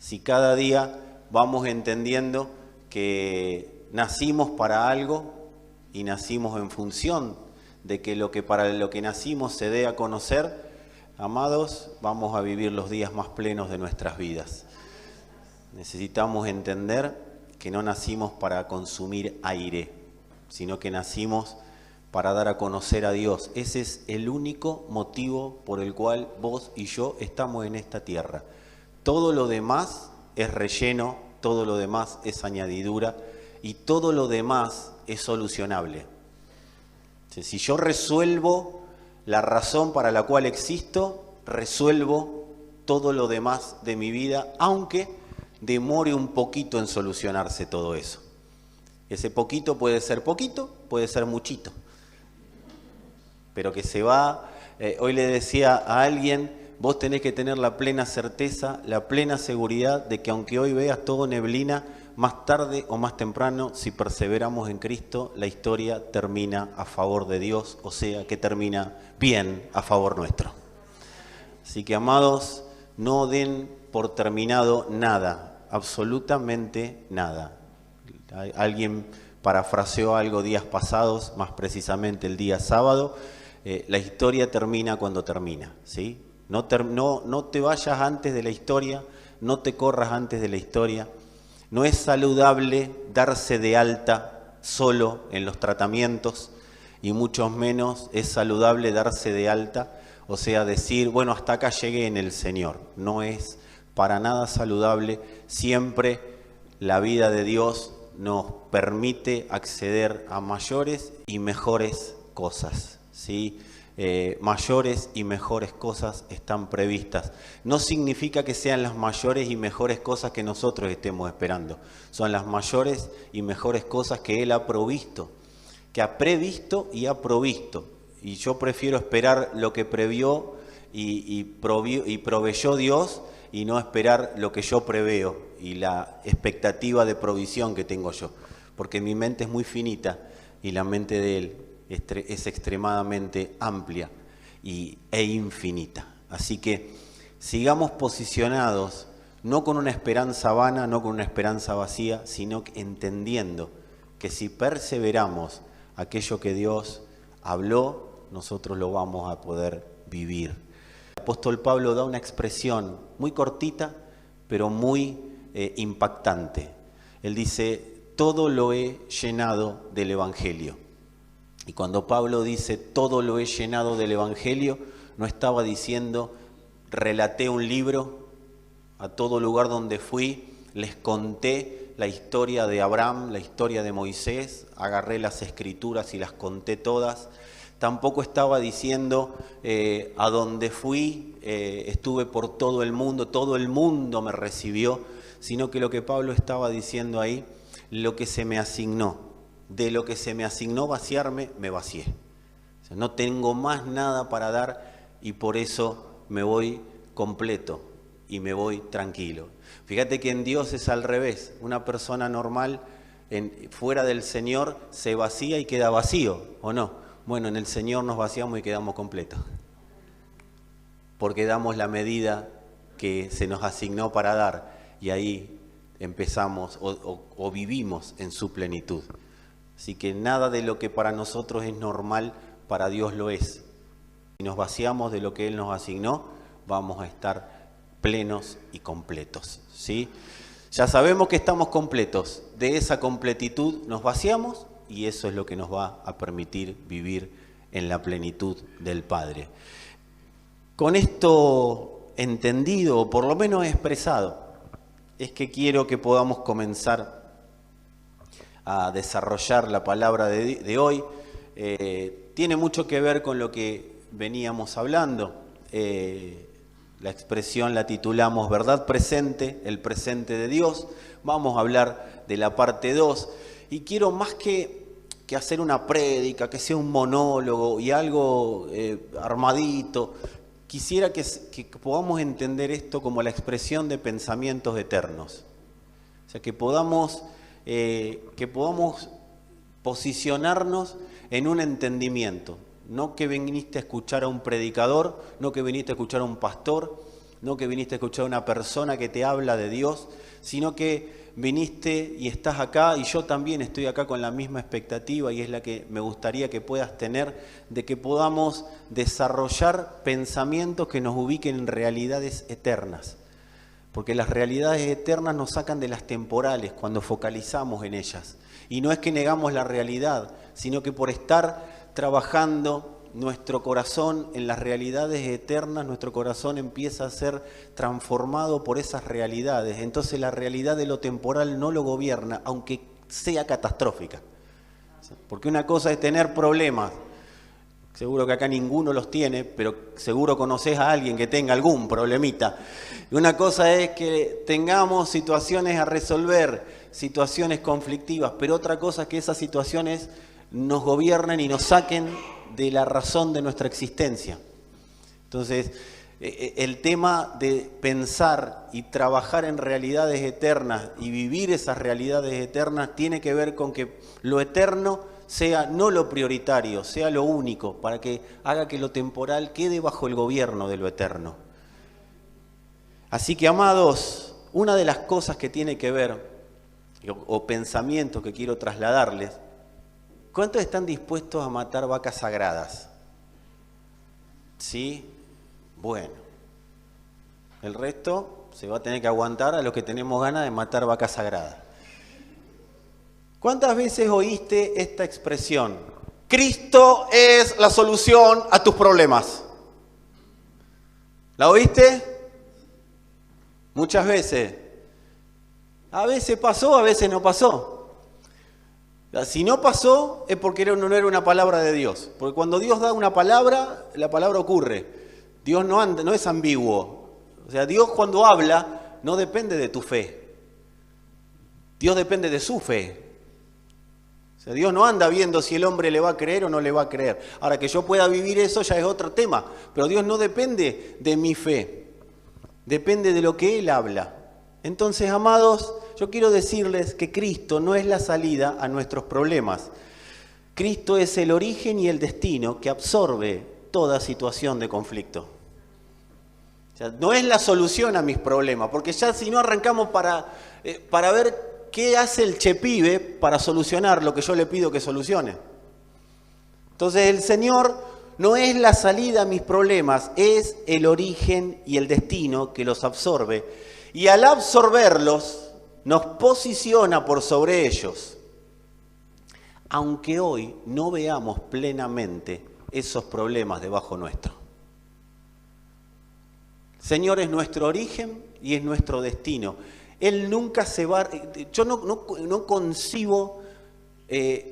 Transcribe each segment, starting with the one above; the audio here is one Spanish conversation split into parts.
Si cada día vamos entendiendo que nacimos para algo y nacimos en función de que para lo que nacimos se dé a conocer, amados, vamos a vivir los días más plenos de nuestras vidas. Necesitamos entender que no nacimos para consumir aire, sino que nacimos para dar a conocer a Dios. Ese es el único motivo por el cual vos y yo estamos en esta tierra. Todo lo demás es relleno, todo lo demás es añadidura y todo lo demás es solucionable. Si yo resuelvo la razón para la cual existo, resuelvo todo lo demás de mi vida, aunque demore un poquito en solucionarse todo eso. Ese poquito puede ser poquito, puede ser muchito, pero que se va. Hoy le decía a alguien, vos tenés que tener la plena certeza, la plena seguridad de que aunque hoy veas todo neblina, más tarde o más temprano, si perseveramos en Cristo, la historia termina a favor de Dios, o sea, que termina bien a favor nuestro. Así que, amados, no den por terminado nada, absolutamente nada. Alguien parafraseó algo días pasados, más precisamente el día sábado, la historia termina cuando termina, ¿sí? No te vayas antes de la historia, no te corras antes de la historia. No es saludable darse de alta solo en los tratamientos y mucho menos es saludable darse de alta, o sea, decir, bueno, hasta acá llegué en el Señor. No es para nada saludable. Siempre la vida de Dios nos permite acceder a mayores y mejores cosas, ¿sí? Mayores y mejores cosas están previstas. No significa que sean las mayores y mejores cosas que nosotros estemos esperando. Son las mayores y mejores cosas que Él ha provisto, que ha previsto y ha provisto. Y yo prefiero esperar lo que previó y proveyó Dios y no esperar lo que yo preveo y la expectativa de provisión que tengo yo. Porque mi mente es muy finita y la mente de Él es extremadamente amplia e infinita. Así que sigamos posicionados, no con una esperanza vana, no con una esperanza vacía, sino entendiendo que si perseveramos aquello que Dios habló, nosotros lo vamos a poder vivir. El apóstol Pablo da una expresión muy cortita, pero muy impactante. Él dice, todo lo he llenado del Evangelio. Y cuando Pablo dice, todo lo he llenado del Evangelio, no estaba diciendo, relaté un libro, a todo lugar donde fui, les conté la historia de Abraham, la historia de Moisés, agarré las escrituras y las conté todas. Tampoco estaba diciendo, a donde fui, estuve por todo el mundo me recibió, sino que lo que Pablo estaba diciendo ahí, lo que se me asignó. De lo que se me asignó vaciarme, me vacié. O sea, no tengo más nada para dar y por eso me voy completo y me voy tranquilo. Fíjate que en Dios es al revés. Una persona normal fuera del Señor se vacía y queda vacío, ¿o no? Bueno, en el Señor nos vaciamos y quedamos completos. Porque damos la medida que se nos asignó para dar y ahí empezamos o vivimos en su plenitud. Así que nada de lo que para nosotros es normal, para Dios lo es. Si nos vaciamos de lo que Él nos asignó, vamos a estar plenos y completos, ¿sí? Ya sabemos que estamos completos. De esa completitud nos vaciamos y eso es lo que nos va a permitir vivir en la plenitud del Padre. Con esto entendido, o por lo menos expresado, es que quiero que podamos comenzar a desarrollar la palabra de hoy. Tiene mucho que ver con lo que veníamos hablando. La expresión la titulamos Verdad Presente, el presente de Dios. Vamos a hablar de la parte 2. Y quiero más que hacer una prédica, que sea un monólogo y algo armadito, quisiera que podamos entender esto como la expresión de pensamientos eternos. O sea, que podamos posicionarnos en un entendimiento. No que viniste a escuchar a un predicador, no que viniste a escuchar a un pastor, no que viniste a escuchar a una persona que te habla de Dios, sino que viniste y estás acá, y yo también estoy acá con la misma expectativa, y es la que me gustaría que puedas tener, de que podamos desarrollar pensamientos que nos ubiquen en realidades eternas. Porque las realidades eternas nos sacan de las temporales cuando focalizamos en ellas. Y no es que negamos la realidad, sino que por estar trabajando nuestro corazón en las realidades eternas, nuestro corazón empieza a ser transformado por esas realidades. Entonces la realidad de lo temporal no lo gobierna, aunque sea catastrófica. Porque una cosa es tener problemas. Seguro que acá ninguno los tiene, pero seguro conoces a alguien que tenga algún problemita. Y una cosa es que tengamos situaciones a resolver, situaciones conflictivas, pero otra cosa es que esas situaciones nos gobiernen y nos saquen de la razón de nuestra existencia. Entonces, el tema de pensar y trabajar en realidades eternas y vivir esas realidades eternas tiene que ver con que lo eterno sea no lo prioritario, sea lo único, para que haga que lo temporal quede bajo el gobierno de lo eterno. Así que, amados, una de las cosas que tiene que ver, o pensamientos que quiero trasladarles, ¿cuántos están dispuestos a matar vacas sagradas? ¿Sí? Bueno. El resto se va a tener que aguantar a los que tenemos ganas de matar vacas sagradas. ¿Cuántas veces oíste esta expresión? Cristo es la solución a tus problemas. ¿La oíste? Muchas veces. A veces pasó, a veces no pasó. Si no pasó es porque no era una palabra de Dios. Porque cuando Dios da una palabra, la palabra ocurre. Dios no es ambiguo. O sea, Dios cuando habla no depende de tu fe. Dios depende de su fe. O sea, Dios no anda viendo si el hombre le va a creer o no le va a creer. Ahora, que yo pueda vivir eso ya es otro tema. Pero Dios no depende de mi fe. Depende de lo que Él habla. Entonces, amados, yo quiero decirles que Cristo no es la salida a nuestros problemas. Cristo es el origen y el destino que absorbe toda situación de conflicto. O sea, no es la solución a mis problemas, porque ya si no arrancamos para ver qué hace el chepibe para solucionar lo que yo le pido que solucione. Entonces el Señor no es la salida a mis problemas, es el origen y el destino que los absorbe. Y al absorberlos, nos posiciona por sobre ellos. Aunque hoy no veamos plenamente esos problemas debajo nuestro. Señor es nuestro origen y es nuestro destino. Él nunca se va... Yo no concibo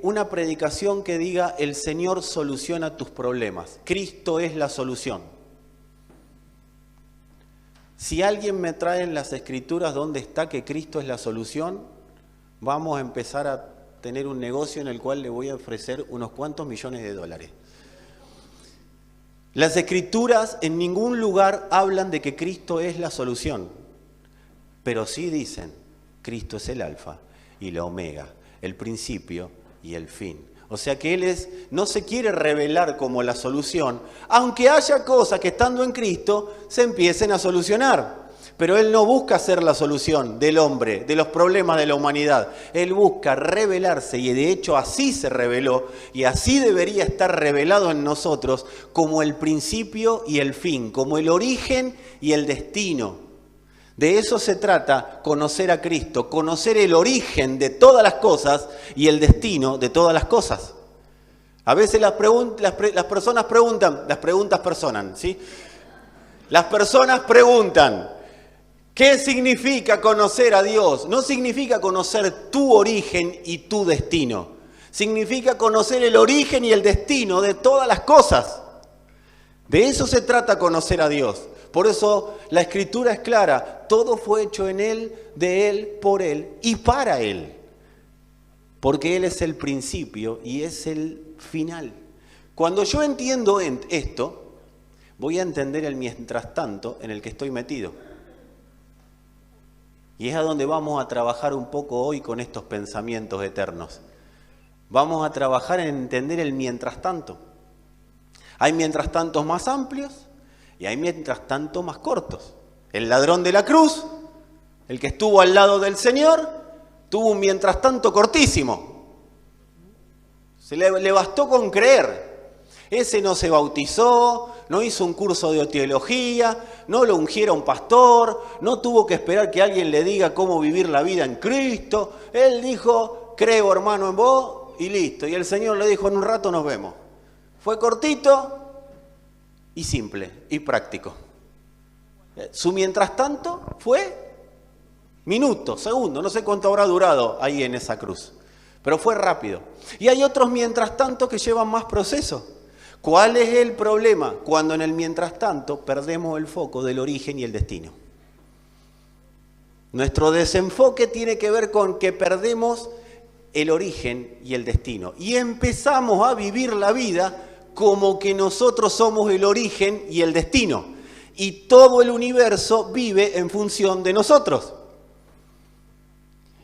una predicación que diga el Señor soluciona tus problemas. Cristo es la solución. Si alguien me trae en las Escrituras donde está que Cristo es la solución, vamos a empezar a tener un negocio en el cual le voy a ofrecer unos cuantos millones de dólares. Las Escrituras en ningún lugar hablan de que Cristo es la solución, pero sí dicen, Cristo es el alfa y la omega, el principio y el fin. O sea que Él no se quiere revelar como la solución, aunque haya cosas que estando en Cristo se empiecen a solucionar. Pero Él no busca ser la solución del hombre, de los problemas de la humanidad. Él busca revelarse y de hecho así se reveló y así debería estar revelado en nosotros como el principio y el fin, como el origen y el destino. De eso se trata, conocer a Cristo, conocer el origen de todas las cosas y el destino de todas las cosas. A veces las personas preguntan, las preguntas personan, ¿sí? Las personas preguntan, ¿qué significa conocer a Dios? No significa conocer tu origen y tu destino. Significa conocer el origen y el destino de todas las cosas. De eso se trata conocer a Dios. Por eso la Escritura es clara, todo fue hecho en Él, de Él, por Él y para Él. Porque Él es el principio y es el final. Cuando yo entiendo esto, voy a entender el mientras tanto en el que estoy metido. Y es a donde vamos a trabajar un poco hoy con estos pensamientos eternos. Vamos a trabajar en entender el mientras tanto. Hay mientras tantos más amplios y hay mientras tanto más cortos. El ladrón de la cruz, el que estuvo al lado del Señor, tuvo un mientras tanto cortísimo. Le bastó con creer. Ese no se bautizó, no hizo un curso de teología, no lo ungiera un pastor, no tuvo que esperar que alguien le diga cómo vivir la vida en Cristo. Él dijo, creo hermano en vos y listo. Y el Señor le dijo, en un rato nos vemos. Fue cortito y simple y práctico. Su mientras tanto fue minutos, segundos, no sé cuánto habrá durado ahí en esa cruz, pero fue rápido. Y hay otros mientras tanto que llevan más proceso. ¿Cuál es el problema? Cuando en el mientras tanto perdemos el foco del origen y el destino. Nuestro desenfoque tiene que ver con que perdemos el origen y el destino. Y empezamos a vivir la vida como que nosotros somos el origen y el destino. Y todo el universo vive en función de nosotros.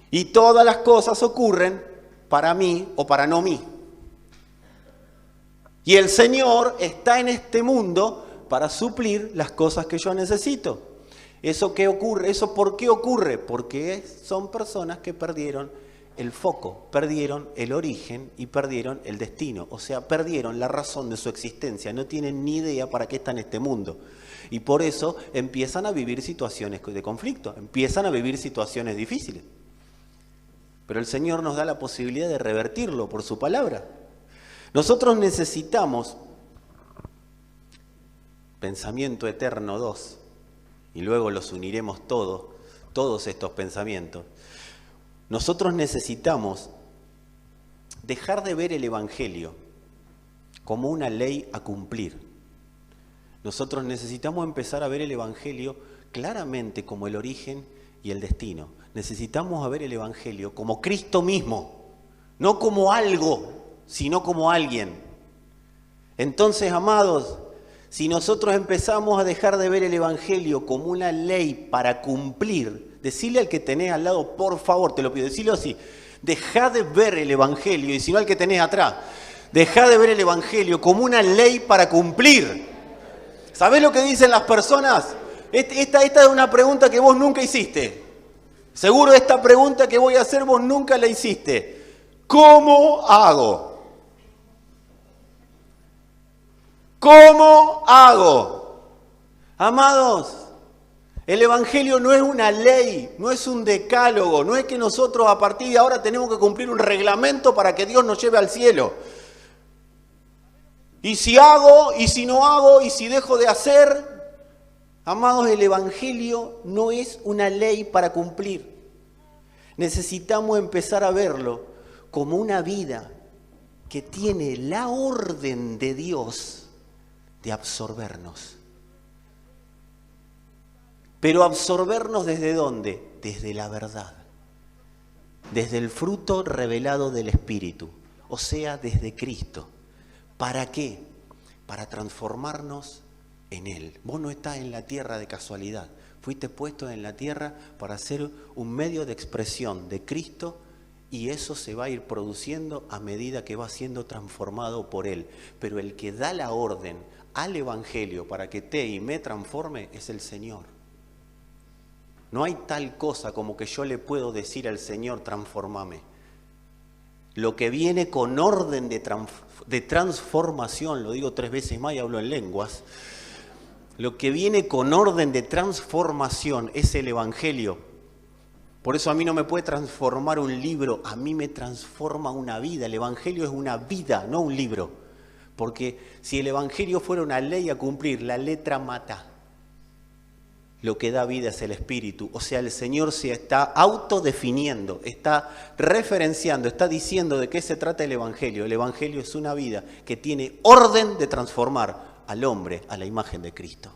Y todas las cosas ocurren para mí o para no mí. Y el Señor está en este mundo para suplir las cosas que yo necesito. ¿Eso qué ocurre? ¿Eso por qué ocurre? Porque son personas que perdieron el foco, perdieron el origen y perdieron el destino. O sea, perdieron la razón de su existencia. No tienen ni idea para qué está en este mundo. Y por eso empiezan a vivir situaciones de conflicto, empiezan a vivir situaciones difíciles. Pero el Señor nos da la posibilidad de revertirlo por su palabra. Nosotros necesitamos Pensamiento Eterno 2, y luego los uniremos todos estos pensamientos. Nosotros necesitamos dejar de ver el Evangelio como una ley a cumplir. Nosotros necesitamos empezar a ver el Evangelio claramente como el origen y el destino. Necesitamos ver el Evangelio como Cristo mismo, no como algo, sino como alguien. Entonces, amados, si nosotros empezamos a dejar de ver el Evangelio como una ley para cumplir, decirle al que tenés al lado, por favor, te lo pido, decirlo así, dejá de ver el Evangelio, y si no al que tenés atrás, dejá de ver el Evangelio como una ley para cumplir. ¿Sabés lo que dicen las personas? Esta es una pregunta que vos nunca hiciste. Seguro esta pregunta que voy a hacer vos nunca la hiciste. ¿Cómo hago? ¿Cómo hago? Amados, el Evangelio no es una ley, no es un decálogo, no es que nosotros a partir de ahora tenemos que cumplir un reglamento para que Dios nos lleve al cielo. Y si hago, y si no hago, y si dejo de hacer, amados, el Evangelio no es una ley para cumplir. Necesitamos empezar a verlo como una vida que tiene la orden de Dios de absorbernos. Pero absorbernos ¿desde dónde? Desde la verdad. Desde el fruto revelado del Espíritu. O sea, desde Cristo. ¿Para qué? Para transformarnos en Él. Vos no estás en la tierra de casualidad. Fuiste puesto en la tierra para ser un medio de expresión de Cristo, y eso se va a ir produciendo a medida que va siendo transformado por Él. Pero el que da la orden al Evangelio para que te y me transforme es el Señor. No hay tal cosa como que yo le puedo decir al Señor, transformame. Lo que viene con orden de transformación, lo digo 3 veces más y hablo en lenguas, lo que viene con orden de transformación es el Evangelio. Por eso a mí no me puede transformar un libro, a mí me transforma una vida. El Evangelio es una vida, no un libro. Porque si el Evangelio fuera una ley a cumplir, la letra mata. Lo que da vida es el Espíritu. O sea, el Señor se está autodefiniendo, está referenciando, está diciendo de qué se trata el Evangelio. El Evangelio es una vida que tiene orden de transformar al hombre a la imagen de Cristo.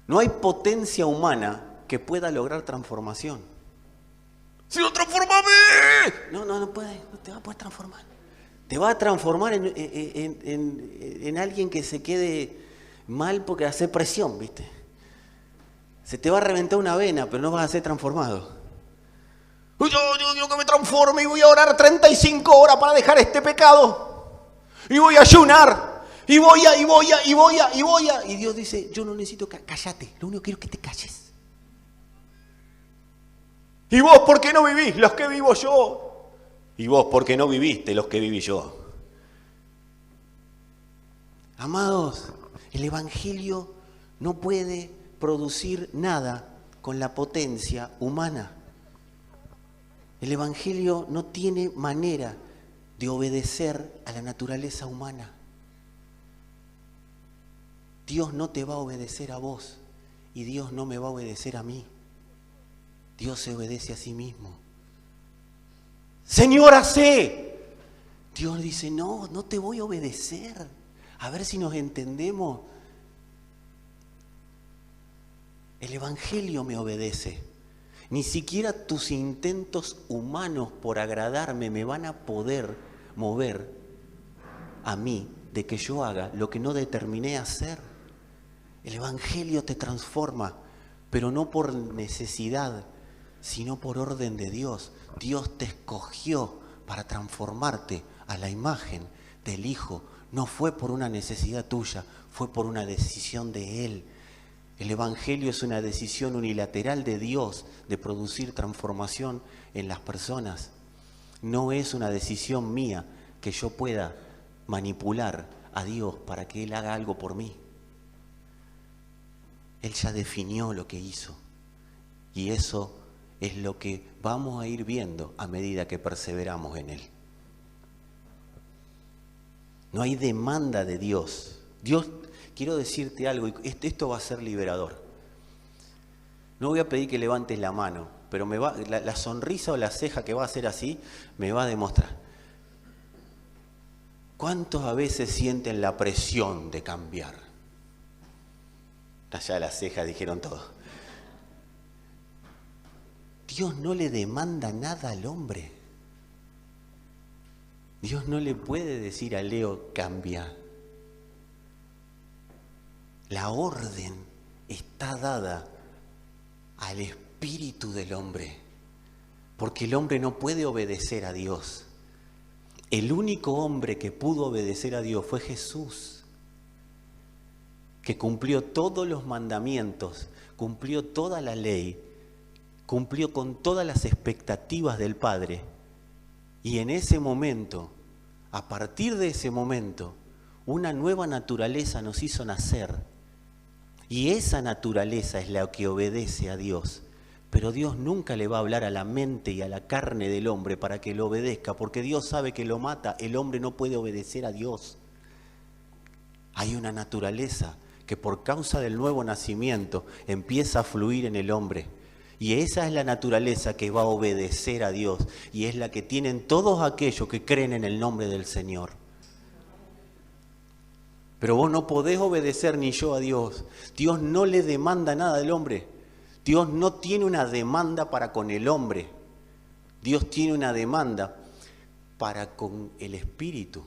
No hay potencia humana que pueda lograr transformación. ¡Si no, transformame! No puede, no te va a poder transformar. Te va a transformar en alguien que se quede mal porque hace presión, ¿viste? Se te va a reventar una vena, pero no vas a ser transformado. Yo que me transforme y voy a orar 35 horas para dejar este pecado. Y voy a ayunar. Y voy a. Y Dios dice, yo no necesito, cállate, lo único que quiero es que te calles. ¿Y vos por qué no vivís los que vivo yo? ¿Y vos por qué no viviste los que viví yo? Amados, el Evangelio no puede producir nada con la potencia humana. El Evangelio no tiene manera de obedecer a la naturaleza humana. Dios no te va a obedecer a vos y Dios no me va a obedecer a mí. Dios se obedece a sí mismo. Señor, hacé. Dios dice, no te voy a obedecer. A ver si nos entendemos. El Evangelio me obedece. Ni siquiera tus intentos humanos por agradarme me van a poder mover a mí de que yo haga lo que no determiné hacer. El Evangelio te transforma, pero no por necesidad, sino por orden de Dios. Dios te escogió para transformarte a la imagen del Hijo. No fue por una necesidad tuya, fue por una decisión de Él. El Evangelio es una decisión unilateral de Dios de producir transformación en las personas. No es una decisión mía que yo pueda manipular a Dios para que Él haga algo por mí. Él ya definió lo que hizo y eso es lo que vamos a ir viendo a medida que perseveramos en Él. No hay demanda de Dios. Dios, quiero decirte algo, y esto va a ser liberador. No voy a pedir que levantes la mano, pero la sonrisa o la ceja que va a hacer así me va a demostrar. ¿Cuántos a veces sienten la presión de cambiar? Allá las cejas dijeron todo. Dios no le demanda nada al hombre. Dios no le puede decir a Leo, cambia. La orden está dada al espíritu del hombre, porque el hombre no puede obedecer a Dios. El único hombre que pudo obedecer a Dios fue Jesús, que cumplió todos los mandamientos, cumplió toda la ley, cumplió con todas las expectativas del Padre. Y en ese momento, a partir de ese momento, una nueva naturaleza nos hizo nacer. Y esa naturaleza es la que obedece a Dios. Pero Dios nunca le va a hablar a la mente y a la carne del hombre para que lo obedezca, porque Dios sabe que lo mata. El hombre no puede obedecer a Dios. Hay una naturaleza que por causa del nuevo nacimiento empieza a fluir en el hombre. Y esa es la naturaleza que va a obedecer a Dios. Y es la que tienen todos aquellos que creen en el nombre del Señor. Pero vos no podés obedecer ni yo a Dios. Dios no le demanda nada al hombre. Dios no tiene una demanda para con el hombre. Dios tiene una demanda para con el Espíritu.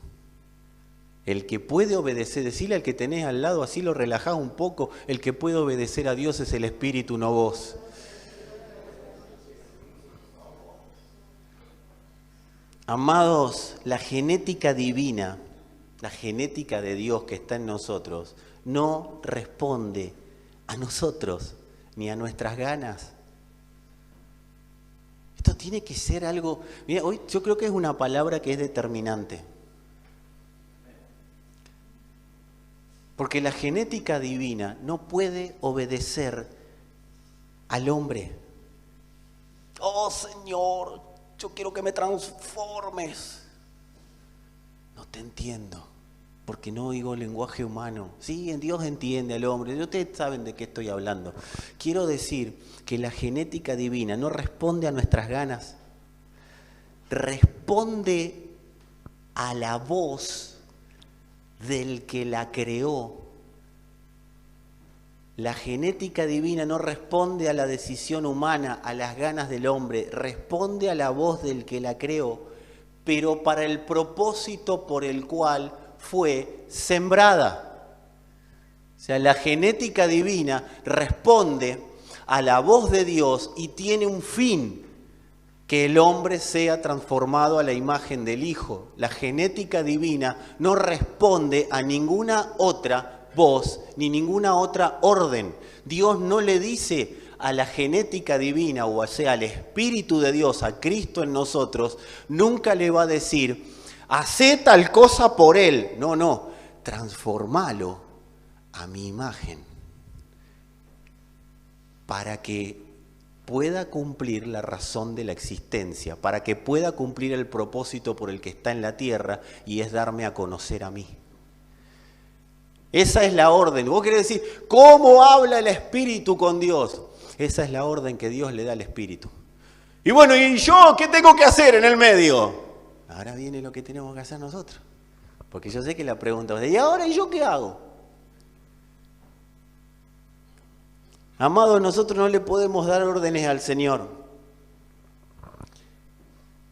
El que puede obedecer, decirle al que tenés al lado, así lo relajás un poco, el que puede obedecer a Dios es el Espíritu, no vos. Amados, la genética divina, la genética de Dios que está en nosotros, no responde a nosotros ni a nuestras ganas. Esto tiene que ser algo... Mira, hoy yo creo que es una palabra que es determinante. Porque la genética divina no puede obedecer al hombre. Oh Señor, yo quiero que me transformes. No te entiendo, porque no oigo lenguaje humano. Sí, en Dios entiende al hombre. Ustedes saben de qué estoy hablando. Quiero decir que la genética divina no responde a nuestras ganas. Responde a la voz del que la creó. La genética divina no responde a la decisión humana, a las ganas del hombre, responde a la voz del que la creó, pero para el propósito por el cual fue sembrada. O sea, la genética divina responde a la voz de Dios y tiene un fin. que el hombre sea transformado a la imagen del Hijo. La genética divina no responde a ninguna otra voz ni ninguna otra orden. Dios no le dice a la genética divina, o sea, al Espíritu de Dios, a Cristo en nosotros, nunca le va a decir, hacé tal cosa por Él. No, transformalo a mi imagen para que pueda cumplir la razón de la existencia, para que pueda cumplir el propósito por el que está en la tierra, y es darme a conocer a mí. Esa es la orden. Vos querés decir, ¿cómo habla el Espíritu con Dios? Esa es la orden que Dios le da al Espíritu. Y bueno, ¿y yo qué tengo que hacer en el medio? Ahora viene lo que tenemos que hacer nosotros. Porque yo sé que la pregunta es, ¿y ahora yo qué hago? Amados, nosotros no le podemos dar órdenes al Señor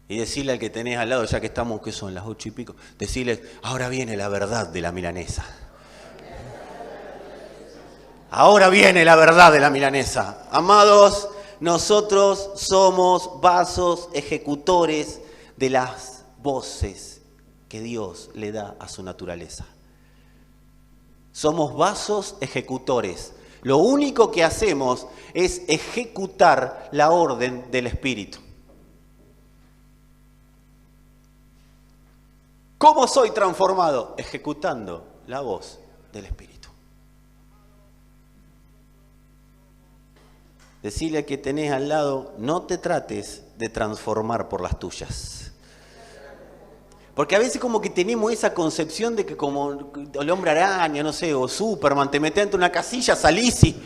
y decirle al que tenés al lado, ya que estamos, que son las 8:00, decirle, ahora viene la verdad de la milanesa. Ahora viene la verdad de la milanesa. Amados, nosotros somos vasos ejecutores de las voces que Dios le da a su naturaleza. Somos vasos ejecutores. Lo único que hacemos es ejecutar la orden del Espíritu. ¿Cómo soy transformado? Ejecutando la voz del Espíritu. Decirle al que tenés al lado, no te trates de transformar por las tuyas. Porque a veces como que tenemos esa concepción de que como el hombre araña, no sé, o Superman, te metes dentro de una casilla, salís y...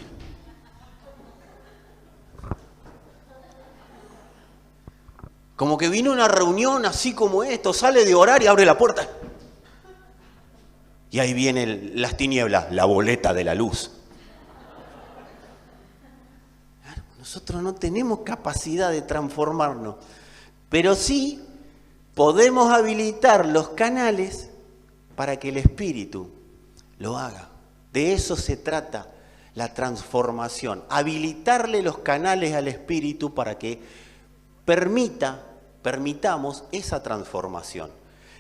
Como que vino una reunión así como esto, sale de orar y abre la puerta. Y ahí vienen las tinieblas, la boleta de la luz. Nosotros no tenemos capacidad de transformarnos, pero sí podemos habilitar los canales para que el Espíritu lo haga. De eso se trata la transformación, habilitarle los canales al Espíritu para que permitamos esa transformación.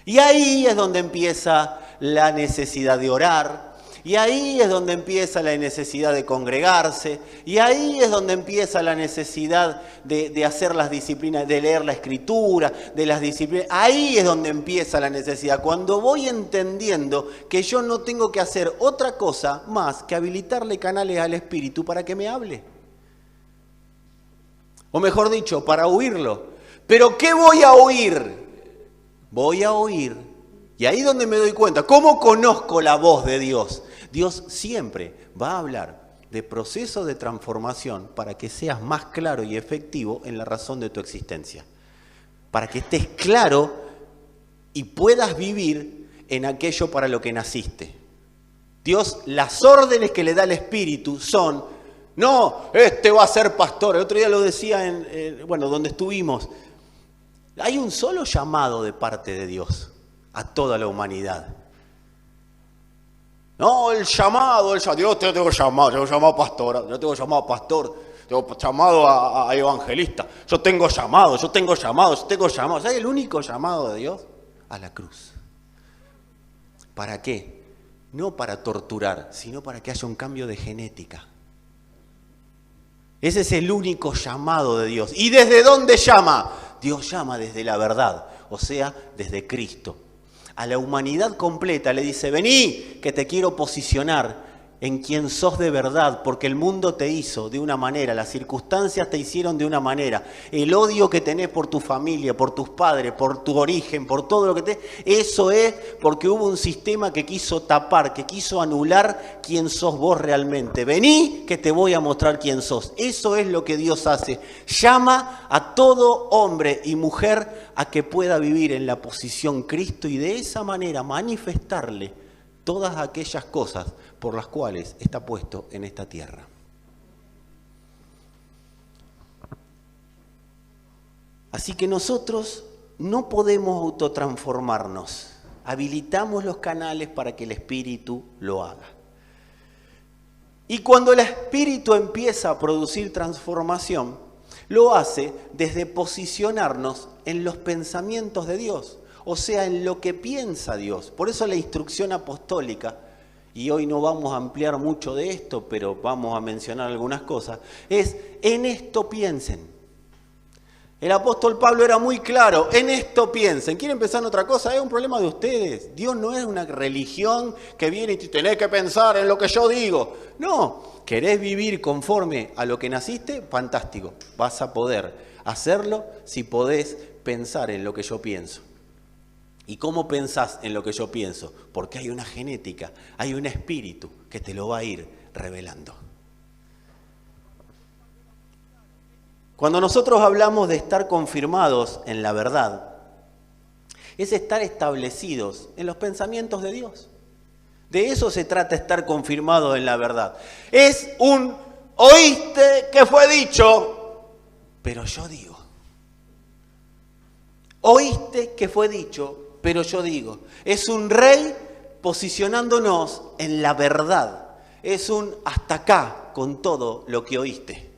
Y ahí es donde empieza la necesidad de orar, y ahí es donde empieza la necesidad de congregarse, y ahí es donde empieza la necesidad de hacer las disciplinas, de leer la Escritura, de las disciplinas. Ahí es donde empieza la necesidad. Cuando voy entendiendo que yo no tengo que hacer otra cosa más que habilitarle canales al Espíritu para que me hable. O mejor dicho, para oírlo. ¿Pero qué voy a oír? Voy a oír. Y ahí es donde me doy cuenta. ¿Cómo conozco la voz de Dios? Dios siempre va a hablar de procesos de transformación para que seas más claro y efectivo en la razón de tu existencia. Para que estés claro y puedas vivir en aquello para lo que naciste. Dios, las órdenes que le da el Espíritu son, no, este va a ser pastor. El otro día lo decía donde estuvimos. Hay un solo llamado de parte de Dios a toda la humanidad. No, el llamado, Dios, te tengo llamado pastor, yo tengo llamado pastor, tengo llamado a evangelista, yo tengo llamado. ¿Sabes el único llamado de Dios? A la cruz. ¿Para qué? No para torturar, sino para que haya un cambio de genética. Ese es el único llamado de Dios. ¿Y desde dónde llama? Dios llama desde la verdad, o sea, desde Cristo. A la humanidad completa le dice, vení, que te quiero posicionar en quien sos de verdad, porque el mundo te hizo de una manera, las circunstancias te hicieron de una manera, el odio que tenés por tu familia, por tus padres, por tu origen, por todo lo que tenés, eso es porque hubo un sistema que quiso tapar, que quiso anular quién sos vos realmente. Vení, que te voy a mostrar quién sos. Eso es lo que Dios hace. Llama a todo hombre y mujer a que pueda vivir en la posición Cristo y de esa manera manifestarle todas aquellas cosas por las cuales está puesto en esta tierra. Así que nosotros no podemos autotransformarnos. Habilitamos los canales para que el Espíritu lo haga. Y cuando el Espíritu empieza a producir transformación, Lo hace desde posicionarnos en los pensamientos de Dios, o sea, en lo que piensa Dios. Por eso la instrucción apostólica, y hoy no vamos a ampliar mucho de esto, pero vamos a mencionar algunas cosas, es en esto piensen. El apóstol Pablo era muy claro, en esto piensen. ¿Quieren pensar en otra cosa? Es un problema de ustedes. Dios no es una religión que viene y te tenés que pensar en lo que yo digo. No, ¿querés vivir conforme a lo que naciste? Fantástico, vas a poder hacerlo si podés pensar en lo que yo pienso. ¿Y cómo pensás en lo que yo pienso? Porque hay una genética, hay un espíritu que te lo va a ir revelando. Cuando nosotros hablamos de estar confirmados en la verdad, es estar establecidos en los pensamientos de Dios. De eso se trata estar confirmado en la verdad. Es un oíste que fue dicho, pero yo digo. Oíste que fue dicho, pero yo digo. Es un rey posicionándonos en la verdad. Es un hasta acá con todo lo que oíste.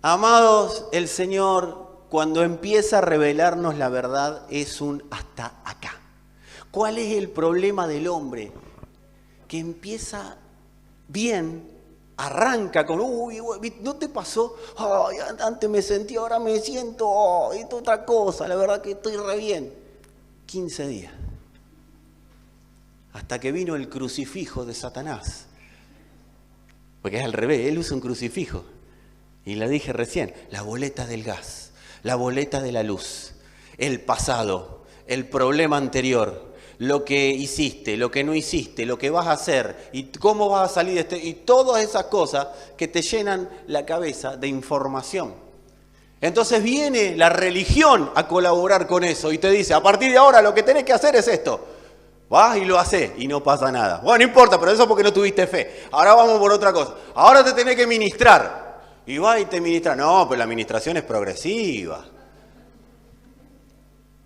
Amados, el Señor, cuando empieza a revelarnos la verdad, es un hasta acá. ¿Cuál es el problema del hombre? Que empieza bien, arranca con, uy, ¿no te pasó? Ay, antes me sentí, ahora me siento, esto es otra cosa, la verdad que estoy re bien. 15 días. Hasta que vino el crucifijo de Satanás. Porque es al revés, él usa un crucifijo. Y la dije recién, la boleta del gas, la boleta de la luz, el pasado, el problema anterior, lo que hiciste, lo que no hiciste, lo que vas a hacer y cómo vas a salir de este, y todas esas cosas que te llenan la cabeza de información. Entonces viene la religión a colaborar con eso y te dice, a partir de ahora lo que tenés que hacer es esto. Vas y lo haces y no pasa nada. Bueno, no importa, pero eso porque no tuviste fe. Ahora vamos por otra cosa. Ahora te tenés que ministrar. Y va y te ministra. No, pero la administración es progresiva.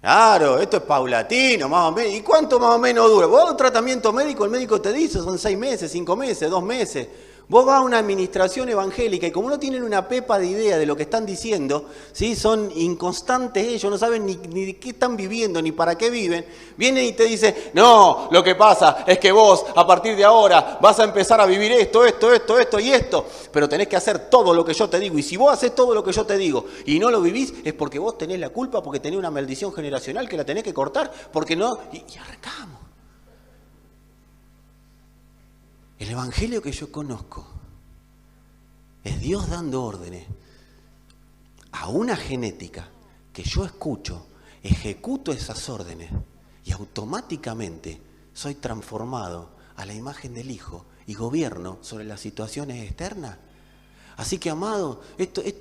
Claro, esto es paulatino, más o menos. ¿Y cuánto más o menos dura? Vos vas a un tratamiento médico, el médico te dice, son 6 meses, 5 meses, 2 meses. Vos vas a una administración evangélica y como no tienen una pepa de idea de lo que están diciendo, ¿sí? Son inconstantes ellos, no saben ni de qué están viviendo, ni para qué viven, vienen y te dicen, no, lo que pasa es que vos a partir de ahora vas a empezar a vivir esto y esto, pero tenés que hacer todo lo que yo te digo, y si vos haces todo lo que yo te digo y no lo vivís, es porque vos tenés la culpa, porque tenés una maldición generacional que la tenés que cortar, porque no, y arrancamos. El evangelio que yo conozco es Dios dando órdenes a una genética que yo escucho, ejecuto esas órdenes y automáticamente soy transformado a la imagen del Hijo y gobierno sobre las situaciones externas. Así que, amado, esto es,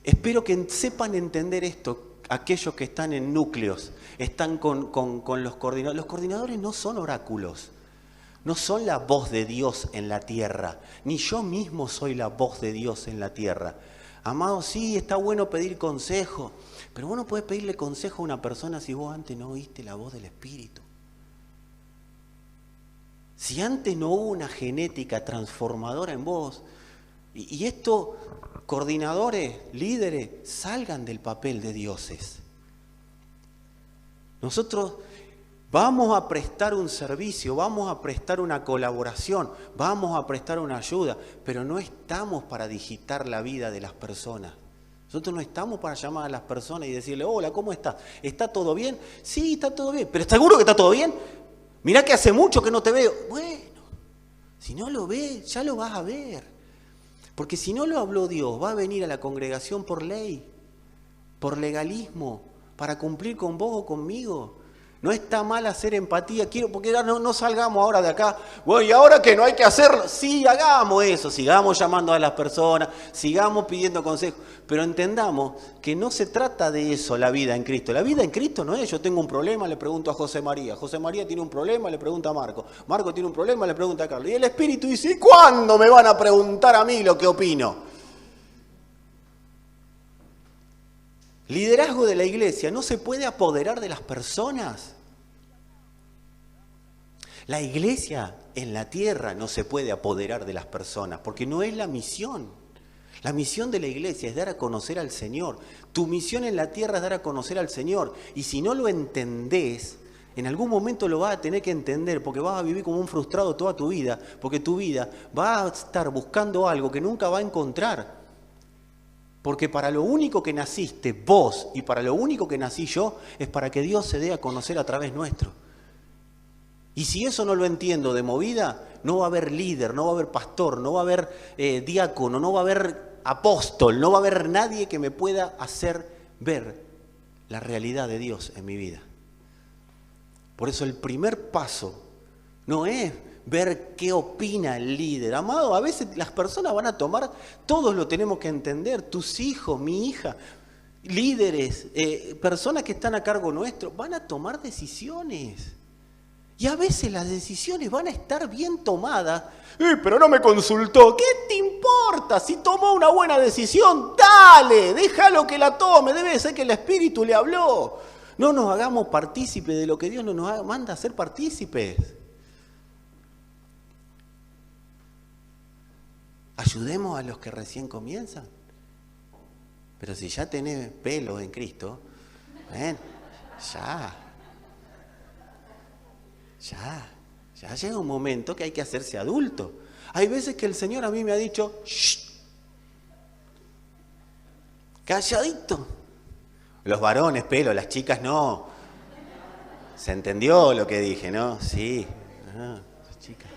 espero que sepan entender esto aquellos que están en núcleos, están con los coordinadores. Los coordinadores no son oráculos. No son la voz de Dios en la tierra, ni yo mismo soy la voz de Dios en la tierra. Amado, sí, está bueno pedir consejo, pero vos no podés pedirle consejo a una persona si vos antes no oíste la voz del Espíritu. Si antes no hubo una genética transformadora en vos, y esto, coordinadores, líderes, salgan del papel de dioses. Nosotros vamos a prestar un servicio, vamos a prestar una colaboración, vamos a prestar una ayuda, pero no estamos para digitar la vida de las personas. Nosotros no estamos para llamar a las personas y decirle, hola, ¿cómo estás? ¿Está todo bien? Sí, está todo bien. ¿Pero seguro que está todo bien? Mirá que hace mucho que no te veo. Bueno, si no lo ves, ya lo vas a ver. Porque si no lo habló Dios, va a venir a la congregación por ley, por legalismo, para cumplir con vos o conmigo. No está mal hacer empatía, porque no salgamos ahora de acá. Bueno, ¿y ahora qué? ¿No hay que hacerlo? Sí, hagamos eso, sigamos llamando a las personas, sigamos pidiendo consejos, pero entendamos que no se trata de eso la vida en Cristo. La vida en Cristo no es, yo tengo un problema, le pregunto a José María. José María tiene un problema, le pregunta a Marco. Marco tiene un problema, le pregunta a Carlos. Y el Espíritu dice, ¿y cuándo me van a preguntar a mí lo que opino? Liderazgo de la iglesia no se puede apoderar de las personas. La iglesia en la tierra no se puede apoderar de las personas porque no es la misión. La misión de la iglesia es dar a conocer al Señor. Tu misión en la tierra es dar a conocer al Señor. Y si no lo entendés, en algún momento lo vas a tener que entender, porque vas a vivir como un frustrado toda tu vida, porque tu vida va a estar buscando algo que nunca va a encontrar. Porque para lo único que naciste vos y para lo único que nací yo es para que Dios se dé a conocer a través nuestro. Y si eso no lo entiendo de movida, no va a haber líder, no va a haber pastor, no va a haber diácono, no va a haber apóstol, no va a haber nadie que me pueda hacer ver la realidad de Dios en mi vida. Por eso el primer paso no es ver qué opina el líder. Amado, a veces las personas van a tomar, todos lo tenemos que entender, tus hijos, mi hija, líderes, personas que están a cargo nuestro, van a tomar decisiones. Y a veces las decisiones van a estar bien tomadas. Pero no me consultó. ¿Qué te importa? Si tomó una buena decisión, dale, déjalo que la tome. Debe ser que el Espíritu le habló. No nos hagamos partícipes de lo que Dios no nos manda a ser partícipes. Ayudemos a los que recién comienzan. Pero si ya tenés pelo en Cristo, ya llega un momento que hay que hacerse adulto. Hay veces que el Señor a mí me ha dicho, ¡shh! Calladito. Los varones, pelo, las chicas no. ¿Se entendió lo que dije, no? Sí. Chicas.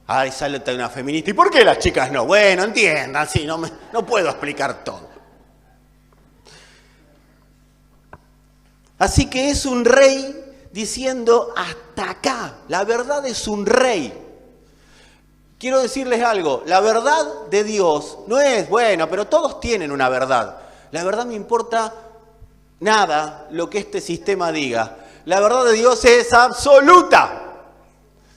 Ay, sale una feminista. ¿Y por qué las chicas no? Bueno, entiendan, sí, no puedo explicar todo. Así que es un rey diciendo hasta acá. La verdad es un rey. Quiero decirles algo. La verdad de Dios no es, bueno, pero todos tienen una verdad. La verdad me importa nada lo que este sistema diga. La verdad de Dios es absoluta.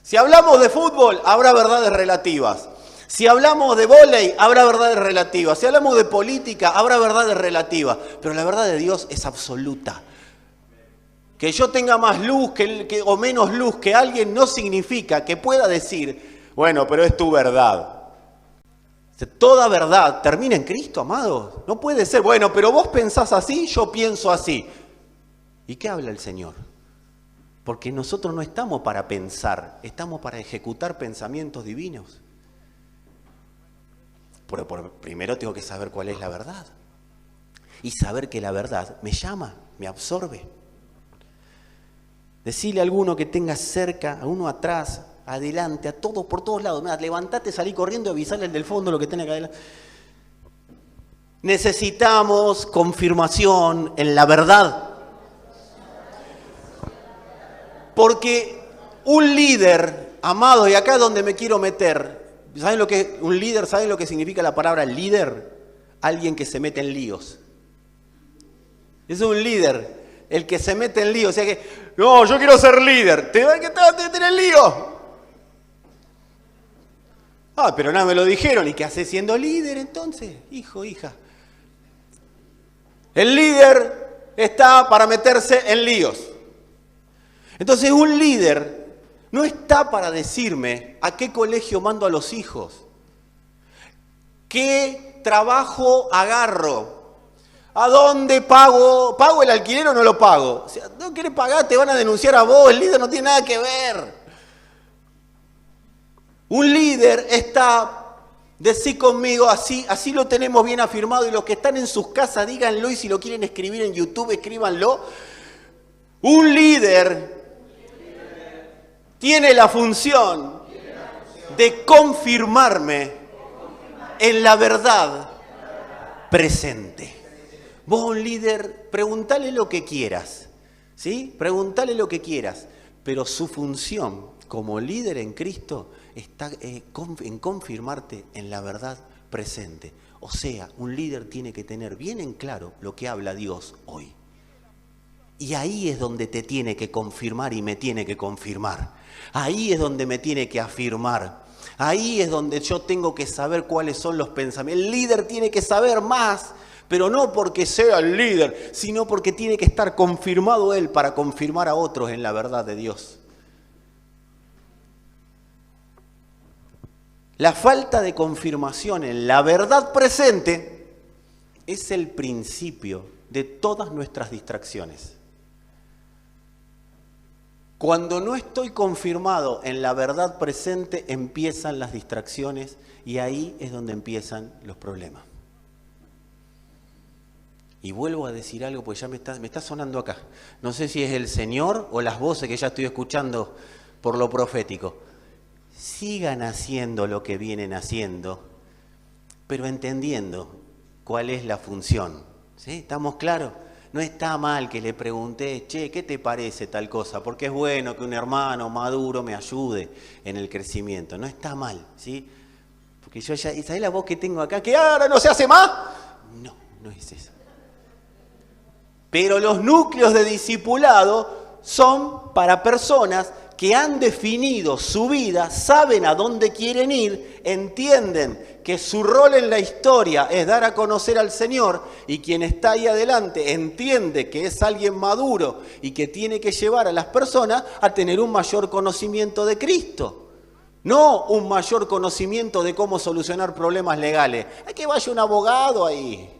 Si hablamos de fútbol, habrá verdades relativas. Si hablamos de vóley, habrá verdades relativas. Si hablamos de política, habrá verdades relativas. Pero la verdad de Dios es absoluta. Que yo tenga más luz o menos luz que alguien no significa que pueda decir, bueno, pero es tu verdad. Toda verdad termina en Cristo, amados. No puede ser, bueno, pero vos pensás así, yo pienso así. ¿Y qué habla el Señor? Porque nosotros no estamos para pensar, estamos para ejecutar pensamientos divinos. Pero primero tengo que saber cuál es la verdad. Y saber que la verdad me llama, me absorbe. Decile a alguno que tenga cerca, a uno atrás, adelante, a todos, por todos lados. Mira, levantate, salí corriendo y avisarle al del fondo lo que tiene acá adelante. Necesitamos confirmación en la verdad. Porque un líder, amado, y acá es donde me quiero meter, ¿saben lo que es un líder? ¿Saben lo que significa la palabra líder? Alguien que se mete en líos. Es un líder. El que se mete en lío, o sea que, no, yo quiero ser líder, ¿te vas a meter en lío? Pero nada, me lo dijeron, ¿y qué haces siendo líder entonces? Hijo, hija. El líder está para meterse en líos. Entonces un líder no está para decirme a qué colegio mando a los hijos, qué trabajo agarro, ¿a dónde pago? ¿Pago el alquiler o no lo pago? O sea, no querés pagar, te van a denunciar a vos, el líder no tiene nada que ver. Un líder está, decí conmigo, así lo tenemos bien afirmado, y los que están en sus casas díganlo, y si lo quieren escribir en YouTube, escríbanlo. Un líder tiene la función de confirmarme en la verdad presente. Vos, un líder, preguntale lo que quieras, ¿sí? Preguntale lo que quieras, pero su función como líder en Cristo está en confirmarte en la verdad presente. O sea, un líder tiene que tener bien en claro lo que habla Dios hoy. Y ahí es donde te tiene que confirmar y me tiene que confirmar. Ahí es donde me tiene que afirmar. Ahí es donde yo tengo que saber cuáles son los pensamientos. El líder tiene que saber más, pero no porque sea el líder, sino porque tiene que estar confirmado él para confirmar a otros en la verdad de Dios. La falta de confirmación en la verdad presente es el principio de todas nuestras distracciones. Cuando no estoy confirmado en la verdad presente, empiezan las distracciones y ahí es donde empiezan los problemas. Y vuelvo a decir algo, pues ya me está sonando acá. No sé si es el Señor o las voces que ya estoy escuchando por lo profético. Sigan haciendo lo que vienen haciendo, pero entendiendo cuál es la función. ¿Sí? ¿Estamos claros? No está mal que le pregunté, che, ¿qué te parece tal cosa? Porque es bueno que un hermano maduro me ayude en el crecimiento. No está mal, ¿sí? Porque yo ya, ¿sabés la voz que tengo acá? ¿Que ahora no se hace más? No, no es eso. Pero los núcleos de discipulado son para personas que han definido su vida, saben a dónde quieren ir, entienden que su rol en la historia es dar a conocer al Señor y quien está ahí adelante entiende que es alguien maduro y que tiene que llevar a las personas a tener un mayor conocimiento de Cristo. No un mayor conocimiento de cómo solucionar problemas legales. Hay que vaya un abogado ahí.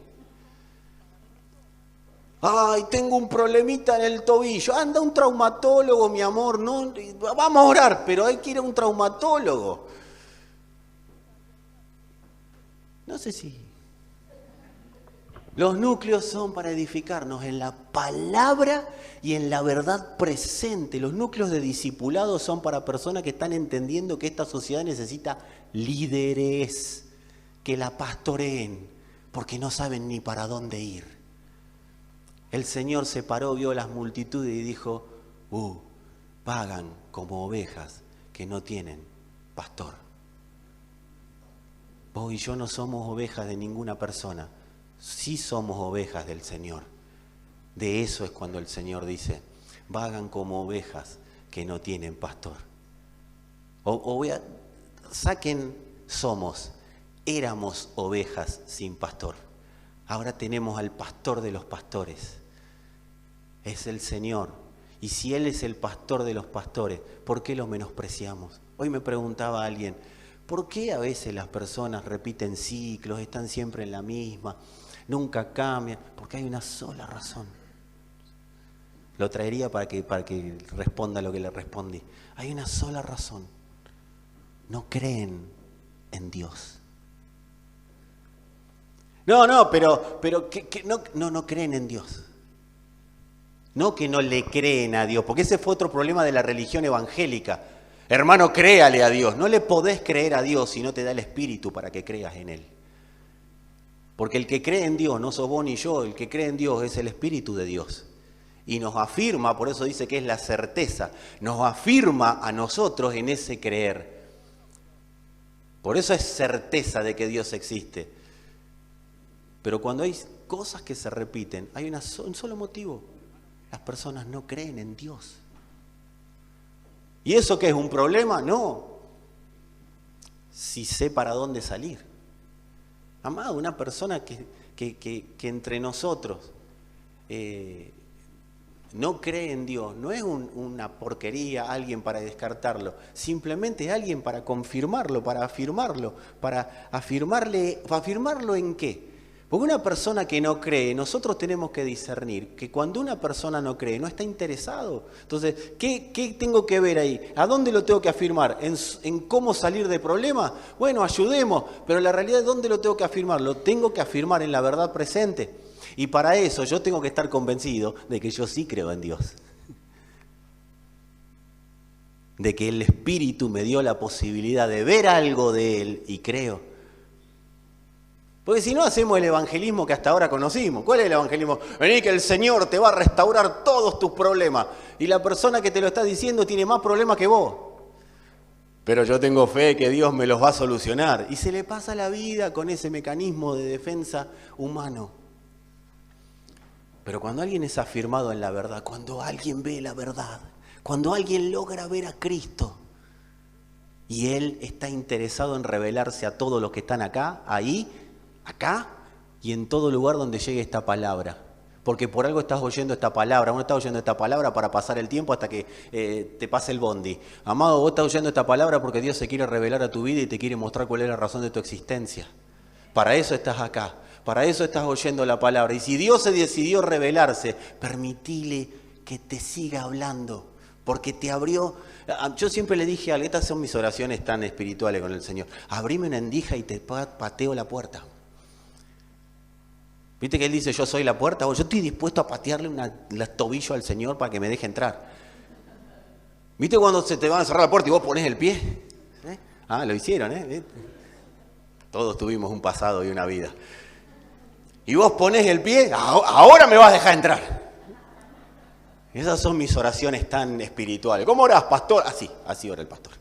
Ay, tengo un problemita en el tobillo. Anda un traumatólogo, mi amor. No, vamos a orar, pero hay que ir a un traumatólogo. No sé si... Los núcleos son para edificarnos en la palabra y en la verdad presente. Los núcleos de discipulado son para personas que están entendiendo que esta sociedad necesita líderes que la pastoreen, porque no saben ni para dónde ir. El Señor se paró, vio las multitudes y dijo, vagan como ovejas que no tienen pastor. Vos y yo no somos ovejas de ninguna persona, sí somos ovejas del Señor. De eso es cuando el Señor dice, vagan como ovejas que no tienen pastor. Éramos ovejas sin pastor. Ahora tenemos al pastor de los pastores. Es el Señor. Y si Él es el pastor de los pastores, ¿por qué lo menospreciamos? Hoy me preguntaba alguien, ¿por qué a veces las personas repiten ciclos, están siempre en la misma, nunca cambian? Porque hay una sola razón. Lo traería para que responda lo que le respondí. Hay una sola razón. No creen en Dios. No creen en Dios. No que no le creen a Dios, porque ese fue otro problema de la religión evangélica. Hermano, créale a Dios. No le podés creer a Dios si no te da el Espíritu para que creas en Él. Porque el que cree en Dios, no sos vos ni yo, el que cree en Dios es el Espíritu de Dios. Y nos afirma, por eso dice que es la certeza, nos afirma a nosotros en ese creer. Por eso es certeza de que Dios existe. Pero cuando hay cosas que se repiten, hay un solo motivo. Las personas no creen en Dios. ¿Y eso qué es un problema? No. Si sé para dónde salir. Amado, una persona que entre nosotros no cree en Dios, no es una porquería, alguien para descartarlo, simplemente es alguien para confirmarlo, para afirmarlo, para afirmarlo ¿en qué? Porque una persona que no cree, nosotros tenemos que discernir que cuando una persona no cree, no está interesado. Entonces, ¿qué tengo que ver ahí? ¿A dónde lo tengo que afirmar? ¿En cómo salir de problemas? Bueno, ayudemos, pero la realidad, ¿dónde lo tengo que afirmar? Lo tengo que afirmar en la verdad presente. Y para eso yo tengo que estar convencido de que yo sí creo en Dios. De que el Espíritu me dio la posibilidad de ver algo de Él y creo. Porque si no hacemos el evangelismo que hasta ahora conocimos. ¿Cuál es el evangelismo? Vení que el Señor te va a restaurar todos tus problemas. Y la persona que te lo está diciendo tiene más problemas que vos. Pero yo tengo fe que Dios me los va a solucionar. Y se le pasa la vida con ese mecanismo de defensa humano. Pero cuando alguien es afirmado en la verdad, cuando alguien ve la verdad, cuando alguien logra ver a Cristo, y Él está interesado en revelarse a todos los que están acá, ahí, acá y en todo lugar donde llegue esta palabra. Porque por algo estás oyendo esta palabra. Uno está oyendo esta palabra para pasar el tiempo hasta que te pase el bondi. Amado, vos estás oyendo esta palabra porque Dios se quiere revelar a tu vida y te quiere mostrar cuál es la razón de tu existencia. Para eso estás acá. Para eso estás oyendo la palabra. Y si Dios se decidió revelarse, permitile que te siga hablando. Porque te abrió. Yo siempre le dije a alguien, estas son mis oraciones tan espirituales con el Señor. Abrime una endija y te pateo la puerta. ¿Viste que Él dice, yo soy la puerta? Yo estoy dispuesto a patearle el tobillo al Señor para que me deje entrar. ¿Viste cuando se te va a cerrar la puerta y vos pones el pie? Lo hicieron, ¿eh? Todos tuvimos un pasado y una vida. Y vos ponés el pie, ahora me vas a dejar entrar. Esas son mis oraciones tan espirituales. ¿Cómo orás, pastor? Así ora el pastor.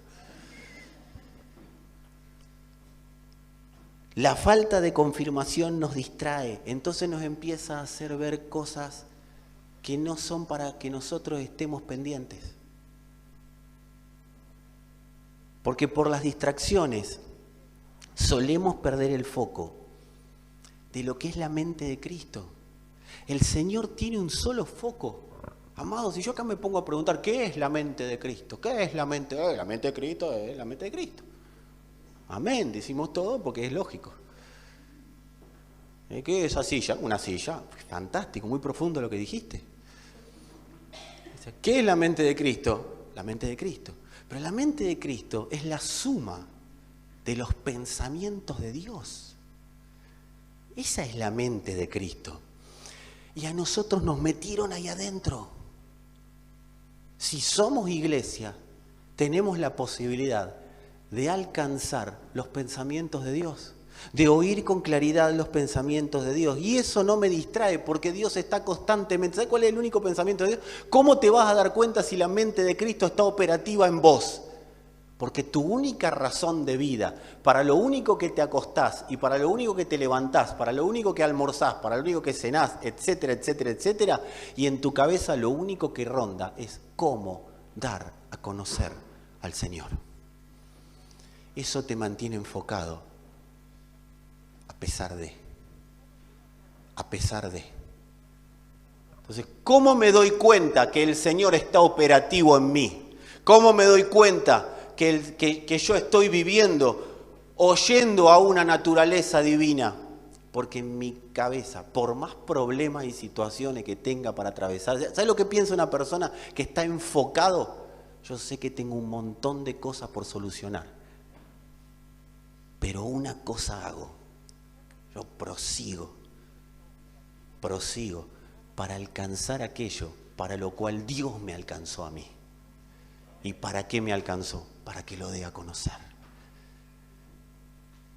La falta de confirmación nos distrae, entonces nos empieza a hacer ver cosas que no son para que nosotros estemos pendientes. Porque por las distracciones solemos perder el foco de lo que es la mente de Cristo. El Señor tiene un solo foco. Amados, si yo acá me pongo a preguntar, ¿qué es la mente de Cristo? ¿Qué es la mente? La mente de Cristo es la mente de Cristo. Amén, decimos todo porque es lógico. ¿Qué es esa silla? Una silla. Fantástico, muy profundo lo que dijiste. ¿Qué es la mente de Cristo? La mente de Cristo. Pero la mente de Cristo es la suma de los pensamientos de Dios. Esa es la mente de Cristo. Y a nosotros nos metieron ahí adentro. Si somos iglesia, tenemos la posibilidad de alcanzar los pensamientos de Dios, de oír con claridad los pensamientos de Dios. Y eso no me distrae porque Dios está constantemente. ¿Sabes cuál es el único pensamiento de Dios? ¿Cómo te vas a dar cuenta si la mente de Cristo está operativa en vos? Porque tu única razón de vida, para lo único que te acostás y para lo único que te levantás, para lo único que almorzás, para lo único que cenás, etcétera, etcétera, etcétera, y en tu cabeza lo único que ronda es cómo dar a conocer al Señor. Eso te mantiene enfocado a pesar de. Entonces, ¿cómo me doy cuenta que el Señor está operativo en mí? ¿Cómo me doy cuenta que yo estoy viviendo, oyendo a una naturaleza divina? Porque en mi cabeza, por más problemas y situaciones que tenga para atravesar, ¿sabes lo que piensa una persona que está enfocado? Yo sé que tengo un montón de cosas por solucionar, pero una cosa hago, yo prosigo para alcanzar aquello para lo cual Dios me alcanzó a mí. ¿Y para qué me alcanzó? Para que lo dé a conocer.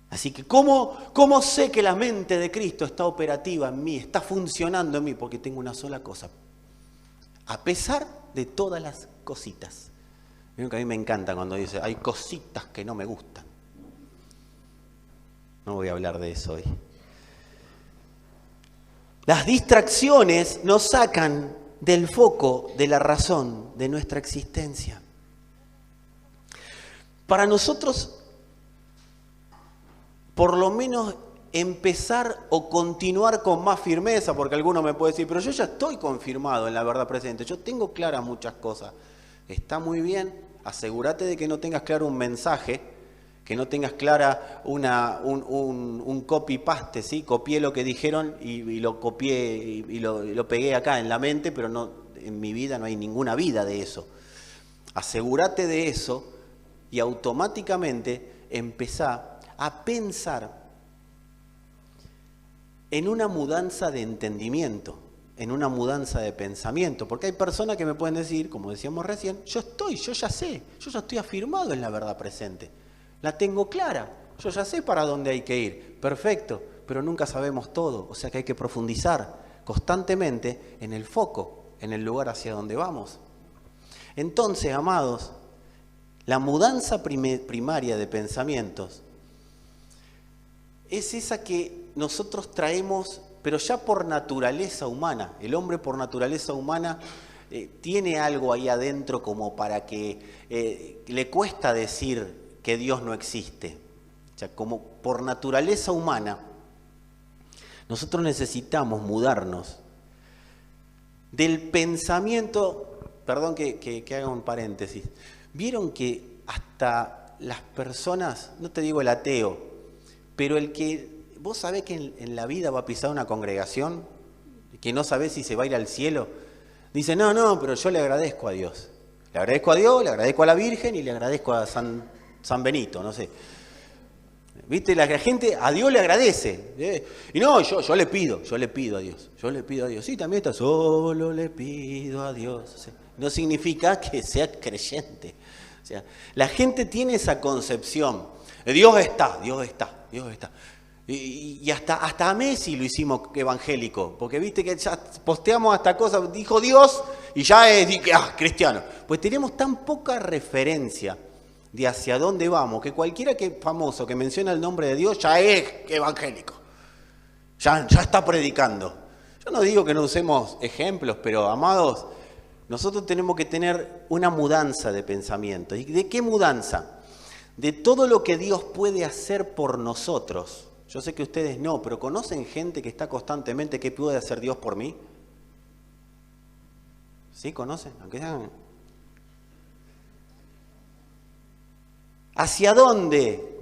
Así que, ¿cómo sé que la mente de Cristo está operativa en mí, está funcionando en mí? Porque tengo una sola cosa. A pesar de todas las cositas. Miren que a mí me encanta cuando dice, hay cositas que no me gustan. No voy a hablar de eso hoy. Las distracciones nos sacan del foco de la razón de nuestra existencia. Para nosotros, por lo menos empezar o continuar con más firmeza, porque alguno me puede decir, pero yo ya estoy confirmado en la verdad presente, yo tengo claras muchas cosas. Está muy bien, asegúrate de que no tengas claro un mensaje, que no tengas clara un copy-paste, ¿sí? Copié lo que dijeron y lo copié y lo pegué acá en la mente, pero no, en mi vida no hay ninguna vida de eso. Asegúrate de eso y automáticamente empezá a pensar en una mudanza de entendimiento, en una mudanza de pensamiento, porque hay personas que me pueden decir, como decíamos recién, yo ya sé, yo ya estoy afirmado en la verdad presente. La tengo clara, yo ya sé para dónde hay que ir, perfecto, pero nunca sabemos todo, o sea que hay que profundizar constantemente en el foco, en el lugar hacia donde vamos. Entonces, amados, la mudanza primaria de pensamientos es esa que nosotros traemos, pero ya por naturaleza humana. El hombre por naturaleza humana tiene algo ahí adentro como para que le cuesta decir que Dios no existe. O sea, como por naturaleza humana, nosotros necesitamos mudarnos del pensamiento, perdón que haga un paréntesis, vieron que hasta las personas, no te digo el ateo, pero el que, vos sabés que en la vida va a pisar una congregación, que no sabés si se va a ir al cielo, dice, no, pero yo le agradezco a Dios. Le agradezco a Dios, le agradezco a la Virgen y le agradezco a San Benito, no sé. ¿Viste? La gente a Dios le agradece. Y no, yo le pido a Dios. Yo le pido a Dios. Sí, también está, solo le pido a Dios. O sea, no significa que sea creyente. O sea, la gente tiene esa concepción. Dios está. Y hasta a Messi lo hicimos evangélico. Porque viste que ya posteamos hasta cosas, dijo Dios y ya es cristiano. Pues tenemos tan poca referencia de hacia dónde vamos, que cualquiera que famoso que menciona el nombre de Dios ya es evangélico, ya está predicando. Yo no digo que no usemos ejemplos, pero amados, nosotros tenemos que tener una mudanza de pensamiento. ¿Y de qué mudanza? De todo lo que Dios puede hacer por nosotros. Yo sé que ustedes no, pero ¿conocen gente que está constantemente qué puede hacer Dios por mí? ¿Sí? ¿Conocen? Aunque sean... ¿Hacia dónde?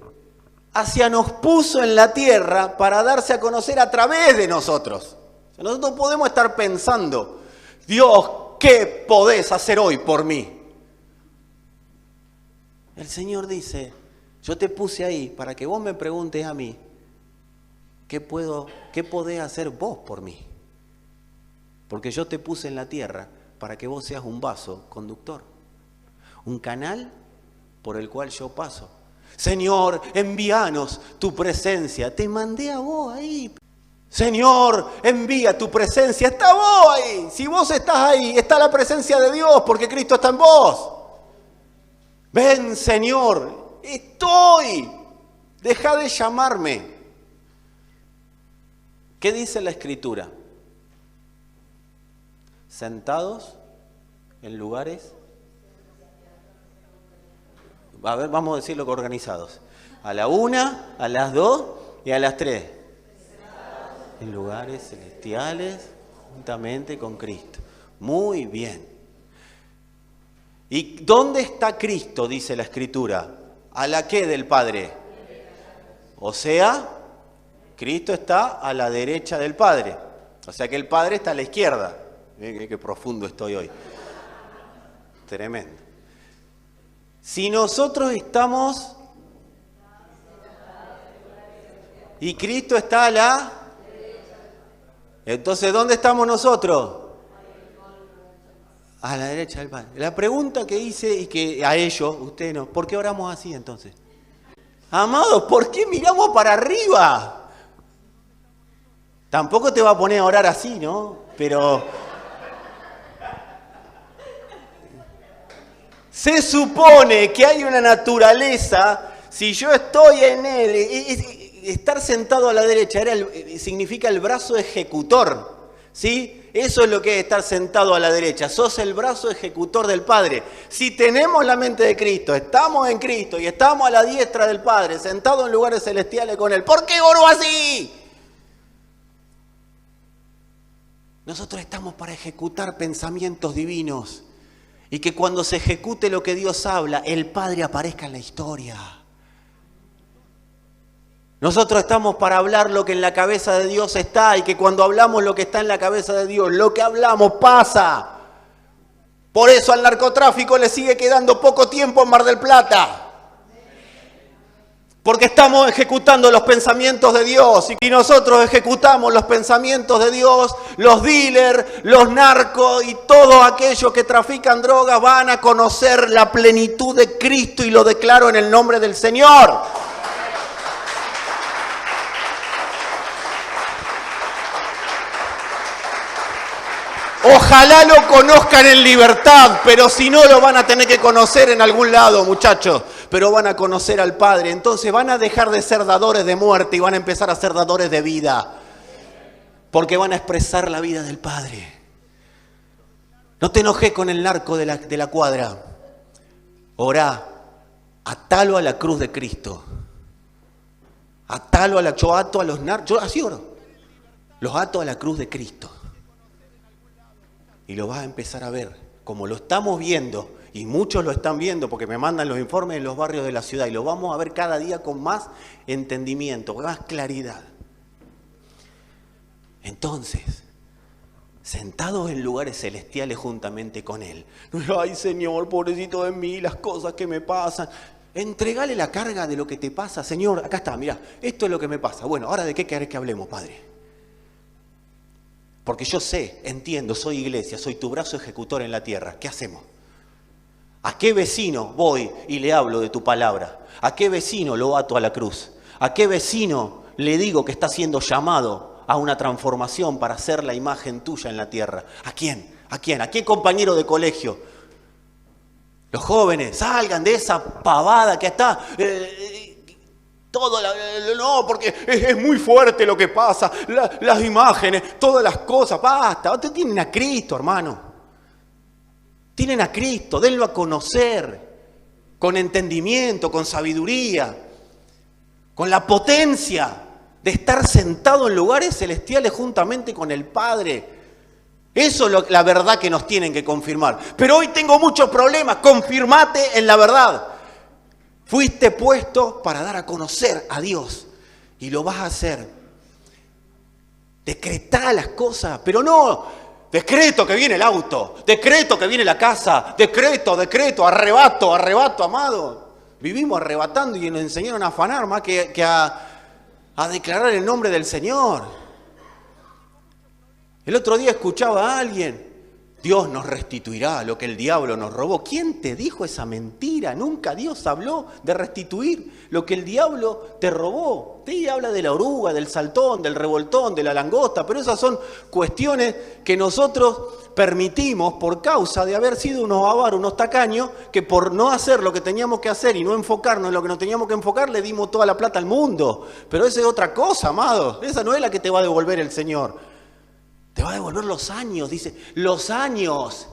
Hacia nos puso en la tierra para darse a conocer a través de nosotros. O sea, nosotros podemos estar pensando, Dios, ¿qué podés hacer hoy por mí? El Señor dice, yo te puse ahí para que vos me preguntes a mí, ¿qué podés hacer vos por mí? Porque yo te puse en la tierra para que vos seas un vaso conductor, un canal por el cual yo paso. Señor, envíanos tu presencia. Te mandé a vos ahí. Señor, envía tu presencia. Está vos ahí. Si vos estás ahí, está la presencia de Dios porque Cristo está en vos. Ven, Señor, estoy. Deja de llamarme. ¿Qué dice la Escritura? Sentados en lugares... A ver, vamos a decirlo organizados. A la 1, a las 2 y a las 3. En lugares celestiales, juntamente con Cristo. Muy bien. ¿Y dónde está Cristo? Dice la Escritura. ¿A la qué del Padre? O sea, Cristo está a la derecha del Padre. O sea que el Padre está a la izquierda. Miren qué profundo estoy hoy. Tremendo. Si nosotros estamos y Cristo está a la... Entonces, ¿dónde estamos nosotros? A la derecha del Padre. La pregunta que hice y que a ellos, ustedes no, ¿por qué oramos así entonces? Amados, ¿por qué miramos para arriba? Tampoco te va a poner a orar así, ¿no? Pero... Se supone que hay una naturaleza, si yo estoy en él, estar sentado a la derecha significa el brazo ejecutor, ¿sí? Eso es lo que es estar sentado a la derecha, sos el brazo ejecutor del Padre. Si tenemos la mente de Cristo, estamos en Cristo y estamos a la diestra del Padre, sentados en lugares celestiales con Él, ¿por qué oro así? Nosotros estamos para ejecutar pensamientos divinos. Y que cuando se ejecute lo que Dios habla, el Padre aparezca en la historia. Nosotros estamos para hablar lo que en la cabeza de Dios está y que cuando hablamos lo que está en la cabeza de Dios, lo que hablamos pasa. Por eso al narcotráfico le sigue quedando poco tiempo en Mar del Plata. Porque estamos ejecutando los pensamientos de Dios. Y nosotros ejecutamos los pensamientos de Dios, los dealers, los narcos y todos aquellos que trafican drogas van a conocer la plenitud de Cristo y lo declaro en el nombre del Señor. Ojalá lo conozcan en libertad, pero si no lo van a tener que conocer en algún lado, muchachos. Pero van a conocer al Padre. Entonces van a dejar de ser dadores de muerte y van a empezar a ser dadores de vida. Porque van a expresar la vida del Padre. No te enojes con el narco de la cuadra. Orá, atalo a la cruz de Cristo. Atalo yo ato a los narcos. Yo así oro. Los ato a la cruz de Cristo. y lo vas a empezar a ver, como lo estamos viendo, y muchos lo están viendo porque me mandan los informes de los barrios de la ciudad, y lo vamos a ver cada día con más entendimiento, con más claridad. Entonces, sentados en lugares celestiales juntamente con Él. Ay, Señor, pobrecito de mí, las cosas que me pasan. Entregale la carga de lo que te pasa. Señor, acá está, mirá, esto es lo que me pasa. Bueno, ahora ¿de qué querés que hablemos, Padre? Porque yo sé, entiendo, soy iglesia, soy tu brazo ejecutor en la tierra. ¿Qué hacemos? ¿A qué vecino voy y le hablo de tu palabra? ¿A qué vecino lo ato a la cruz? ¿A qué vecino le digo que está siendo llamado a una transformación para hacer la imagen tuya en la tierra? ¿A quién? ¿A quién? ¿A qué compañero de colegio? Los jóvenes, salgan de esa pavada que está... no, porque es muy fuerte lo que pasa, las imágenes, todas las cosas, basta. Ustedes tienen a Cristo, hermano. Tienen a Cristo, denlo a conocer, con entendimiento, con sabiduría, con la potencia de estar sentado en lugares celestiales juntamente con el Padre. Eso es la verdad que nos tienen que confirmar. Pero hoy tengo muchos problemas, confirmate en la verdad. Fuiste puesto para dar a conocer a Dios y lo vas a hacer. Decretá las cosas, pero no decreto que viene el auto, decreto que viene la casa, decreto, arrebato, amado. Vivimos arrebatando y nos enseñaron a afanar más que a declarar el nombre del Señor. El otro día escuchaba a alguien, Dios nos restituirá lo que el diablo nos robó. ¿Quién te dijo esa mentira? Nunca Dios habló de restituir lo que el diablo te robó. Te habla de la oruga, del saltón, del revoltón, de la langosta, pero esas son cuestiones que nosotros permitimos por causa de haber sido unos avaros, unos tacaños, que por no hacer lo que teníamos que hacer y no enfocarnos en lo que nos teníamos que enfocar, le dimos toda la plata al mundo. Pero esa es otra cosa, amado. Esa no es la que te va a devolver el Señor. Te va a devolver los años, dice, los años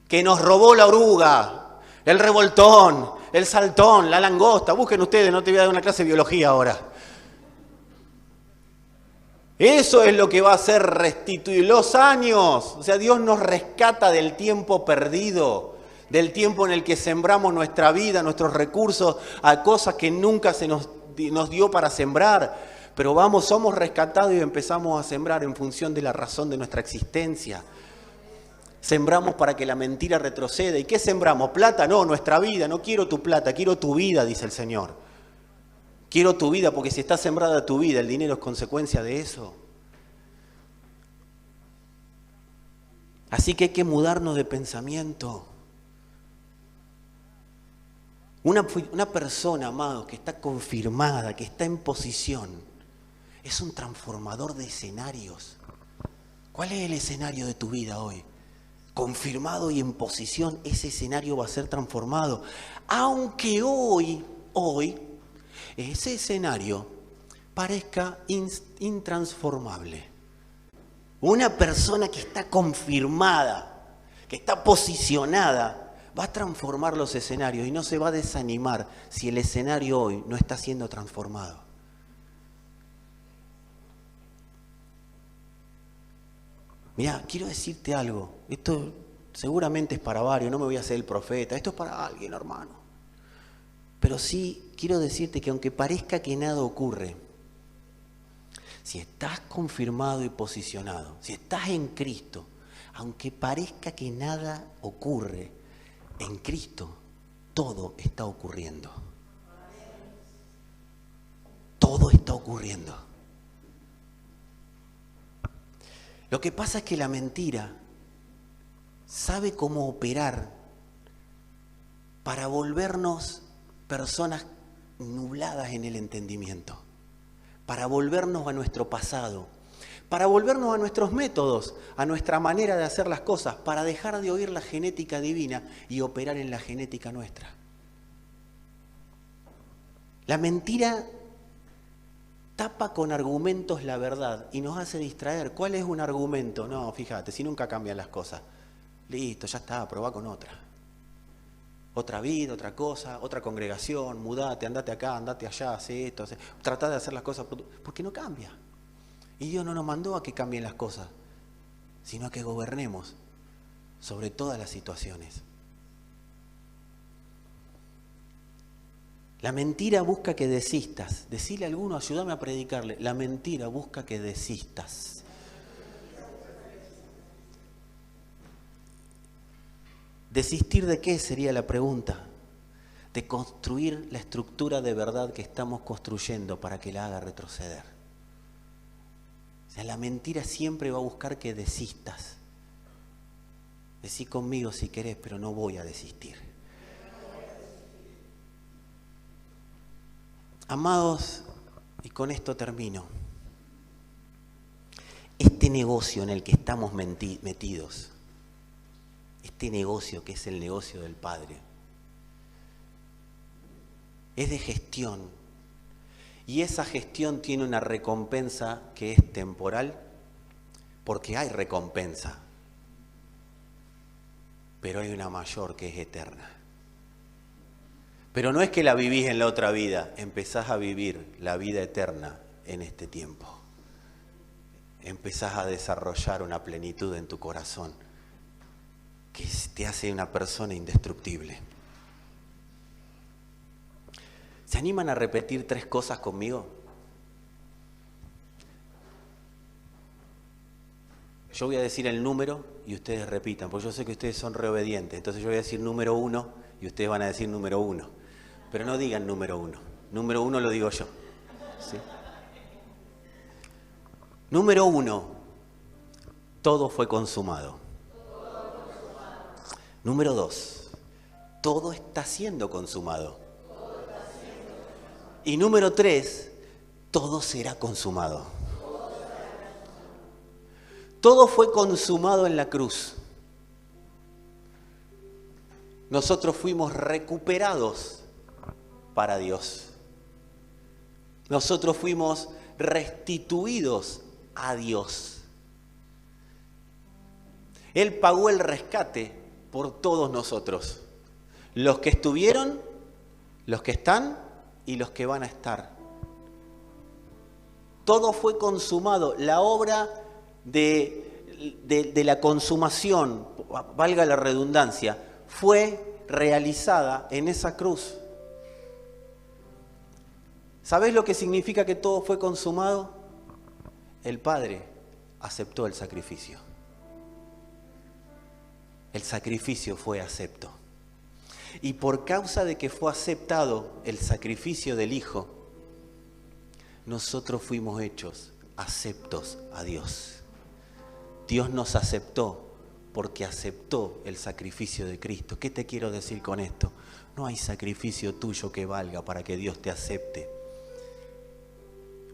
que nos robó la oruga, el revoltón, el saltón, la langosta. Busquen ustedes, no te voy a dar una clase de biología ahora. Eso es lo que va a hacer restituir los años. O sea, Dios nos rescata del tiempo perdido, del tiempo en el que sembramos nuestra vida, nuestros recursos, a cosas que nunca se nos dio para sembrar. Pero somos rescatados y empezamos a sembrar en función de la razón de nuestra existencia. Sembramos para que la mentira retroceda. ¿Y qué sembramos? ¿Plata? No, nuestra vida. No quiero tu plata, quiero tu vida, dice el Señor. Quiero tu vida porque si está sembrada tu vida, el dinero es consecuencia de eso. Así que hay que mudarnos de pensamiento. Una persona, amado, que está confirmada, que está en posición, es un transformador de escenarios. ¿Cuál es el escenario de tu vida hoy? Confirmado y en posición, ese escenario va a ser transformado. Aunque hoy, ese escenario parezca intransformable. Una persona que está confirmada, que está posicionada, va a transformar los escenarios y no se va a desanimar si el escenario hoy no está siendo transformado. Mirá, quiero decirte algo, esto seguramente es para varios, no me voy a hacer el profeta, esto es para alguien, hermano. Pero sí quiero decirte que aunque parezca que nada ocurre, si estás confirmado y posicionado, si estás en Cristo, aunque parezca que nada ocurre, en Cristo todo está ocurriendo. Todo está ocurriendo. Lo que pasa es que la mentira sabe cómo operar para volvernos personas nubladas en el entendimiento, para volvernos a nuestro pasado, para volvernos a nuestros métodos, a nuestra manera de hacer las cosas, para dejar de oír la genética divina y operar en la genética nuestra. La mentira tapa con argumentos la verdad y nos hace distraer. ¿Cuál es un argumento? No, fíjate, si nunca cambian las cosas. Listo, ya está, probá con otra. Otra vida, otra cosa, otra congregación, mudate, andate acá, andate allá, hacé esto, tratá de hacer las cosas, porque no cambia. Y Dios no nos mandó a que cambien las cosas, sino a que gobernemos. sobre todas las situaciones. La mentira busca que desistas. Decile a alguno, ayúdame a predicarle. La mentira busca que desistas. ¿Desistir de qué sería la pregunta? De construir la estructura de verdad que estamos construyendo para que la haga retroceder. O sea, la mentira siempre va a buscar que desistas. Decí conmigo si querés, pero no voy a desistir. Amados, y con esto termino, este negocio en el que estamos metidos, este negocio que es el negocio del Padre, es de gestión, y esa gestión tiene una recompensa que es temporal, porque hay recompensa, pero hay una mayor que es eterna. Pero no es que la vivís en la otra vida, empezás a vivir la vida eterna en este tiempo. Empezás a desarrollar una plenitud en tu corazón que te hace una persona indestructible. ¿Se animan a repetir 3 cosas conmigo? Yo voy a decir el número y ustedes repitan, porque yo sé que ustedes son reobedientes. Entonces yo voy a decir número 1 y ustedes van a decir número 1. Pero no digan número 1. Número 1 lo digo yo. ¿Sí? Número 1. Todo fue consumado. Número 2. Todo está siendo consumado. Y número 3. Todo será consumado. Todo fue consumado en la cruz. Nosotros fuimos recuperados para Dios. Nosotros fuimos restituidos a Dios. Él pagó el rescate por todos nosotros. Los que estuvieron, los que están y los que van a estar. Todo fue consumado. La obra de la consumación, valga la redundancia, fue realizada en esa cruz. ¿Sabés lo que significa que todo fue consumado? El Padre aceptó el sacrificio. El sacrificio fue acepto. Y por causa de que fue aceptado el sacrificio del Hijo, nosotros fuimos hechos aceptos a Dios. Dios nos aceptó porque aceptó el sacrificio de Cristo. ¿Qué te quiero decir con esto? No hay sacrificio tuyo que valga para que Dios te acepte.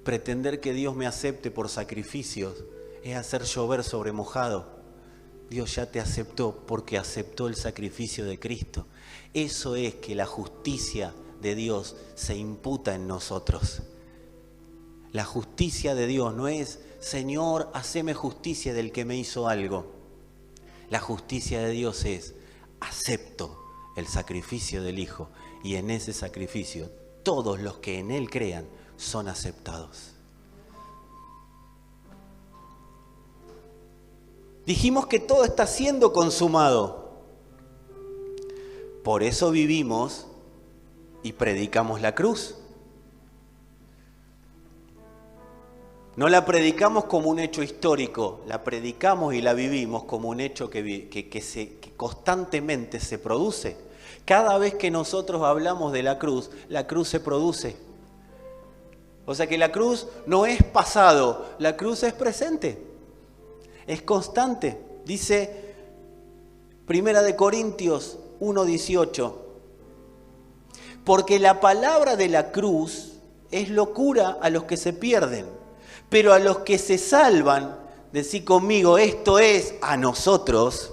Pretender que Dios me acepte por sacrificios es hacer llover sobre mojado. Dios ya te aceptó porque aceptó el sacrificio de Cristo. Eso es que la justicia de Dios se imputa en nosotros. La justicia de Dios no es, Señor, haceme justicia del que me hizo algo. La justicia de Dios es, acepto el sacrificio del Hijo y en ese sacrificio todos los que en Él crean son aceptados. Dijimos que todo está siendo consumado. Por eso vivimos y predicamos la cruz. No la predicamos como un hecho histórico, la predicamos y la vivimos como un hecho que constantemente se produce. Cada vez que nosotros hablamos de la cruz se produce. O sea que la cruz no es pasado, la cruz es presente, es constante. Dice 1 Corintios 1:18, porque la palabra de la cruz es locura a los que se pierden, pero a los que se salvan, decí conmigo, esto es a nosotros,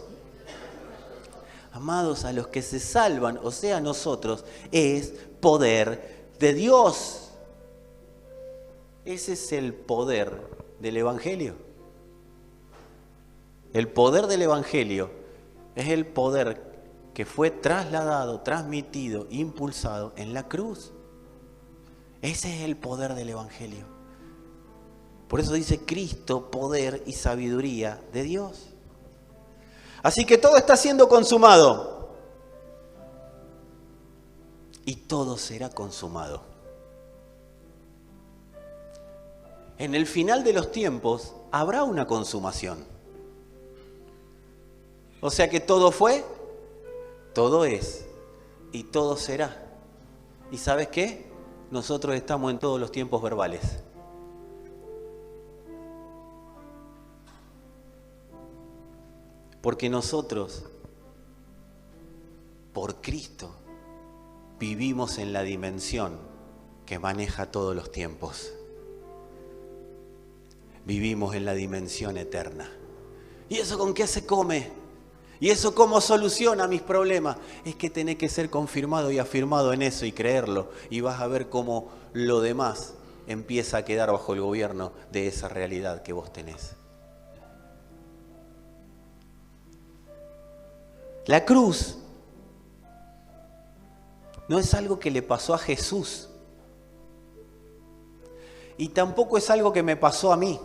amados, a los que se salvan, o sea, a nosotros, es poder de Dios. Ese es el poder del Evangelio. El poder del Evangelio es el poder que fue trasladado, transmitido, impulsado en la cruz. Ese es el poder del Evangelio. Por eso dice Cristo, poder y sabiduría de Dios. Así que todo está siendo consumado. Y todo será consumado. En el final de los tiempos habrá una consumación. O sea que todo fue, todo es y todo será. ¿Y sabes qué? Nosotros estamos en todos los tiempos verbales. Porque nosotros, por Cristo, vivimos en la dimensión que maneja todos los tiempos. Vivimos en la dimensión eterna. ¿Y eso con qué se come? ¿Y eso cómo soluciona mis problemas? Es que tenés que ser confirmado y afirmado en eso y creerlo. Y vas a ver cómo lo demás empieza a quedar bajo el gobierno de esa realidad que vos tenés. La cruz no es algo que le pasó a Jesús. Y tampoco es algo que me pasó a mí.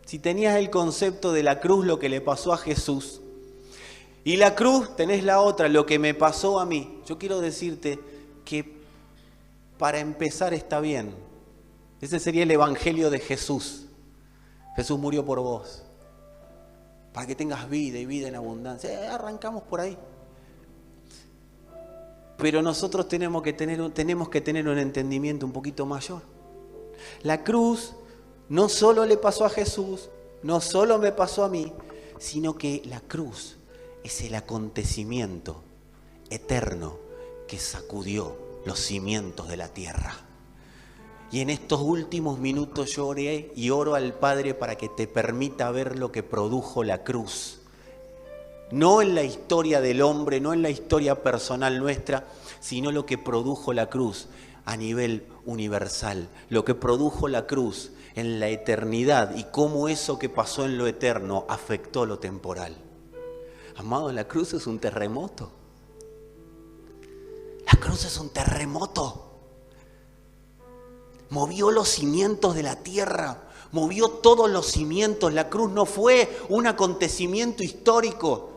Si tenías el concepto de la cruz, lo que le pasó a Jesús, y la cruz tenés la otra, lo que me pasó a mí, yo quiero decirte que para empezar está bien. Ese sería el evangelio de Jesús. Jesús murió por vos, para que tengas vida y vida en abundancia. Arrancamos por ahí. Pero nosotros tenemos que tener un entendimiento un poquito mayor. La cruz no solo le pasó a Jesús, no solo me pasó a mí, sino que la cruz es el acontecimiento eterno que sacudió los cimientos de la tierra. Y en estos últimos minutos yo oré y oro al Padre para que te permita ver lo que produjo la cruz. No en la historia del hombre, no en la historia personal nuestra, sino lo que produjo la cruz a nivel universal, lo que produjo la cruz en la eternidad y cómo eso que pasó en lo eterno afectó lo temporal. Amado, la cruz es un terremoto. La cruz es un terremoto. Movió los cimientos de la tierra, movió todos los cimientos. La cruz no fue un acontecimiento histórico,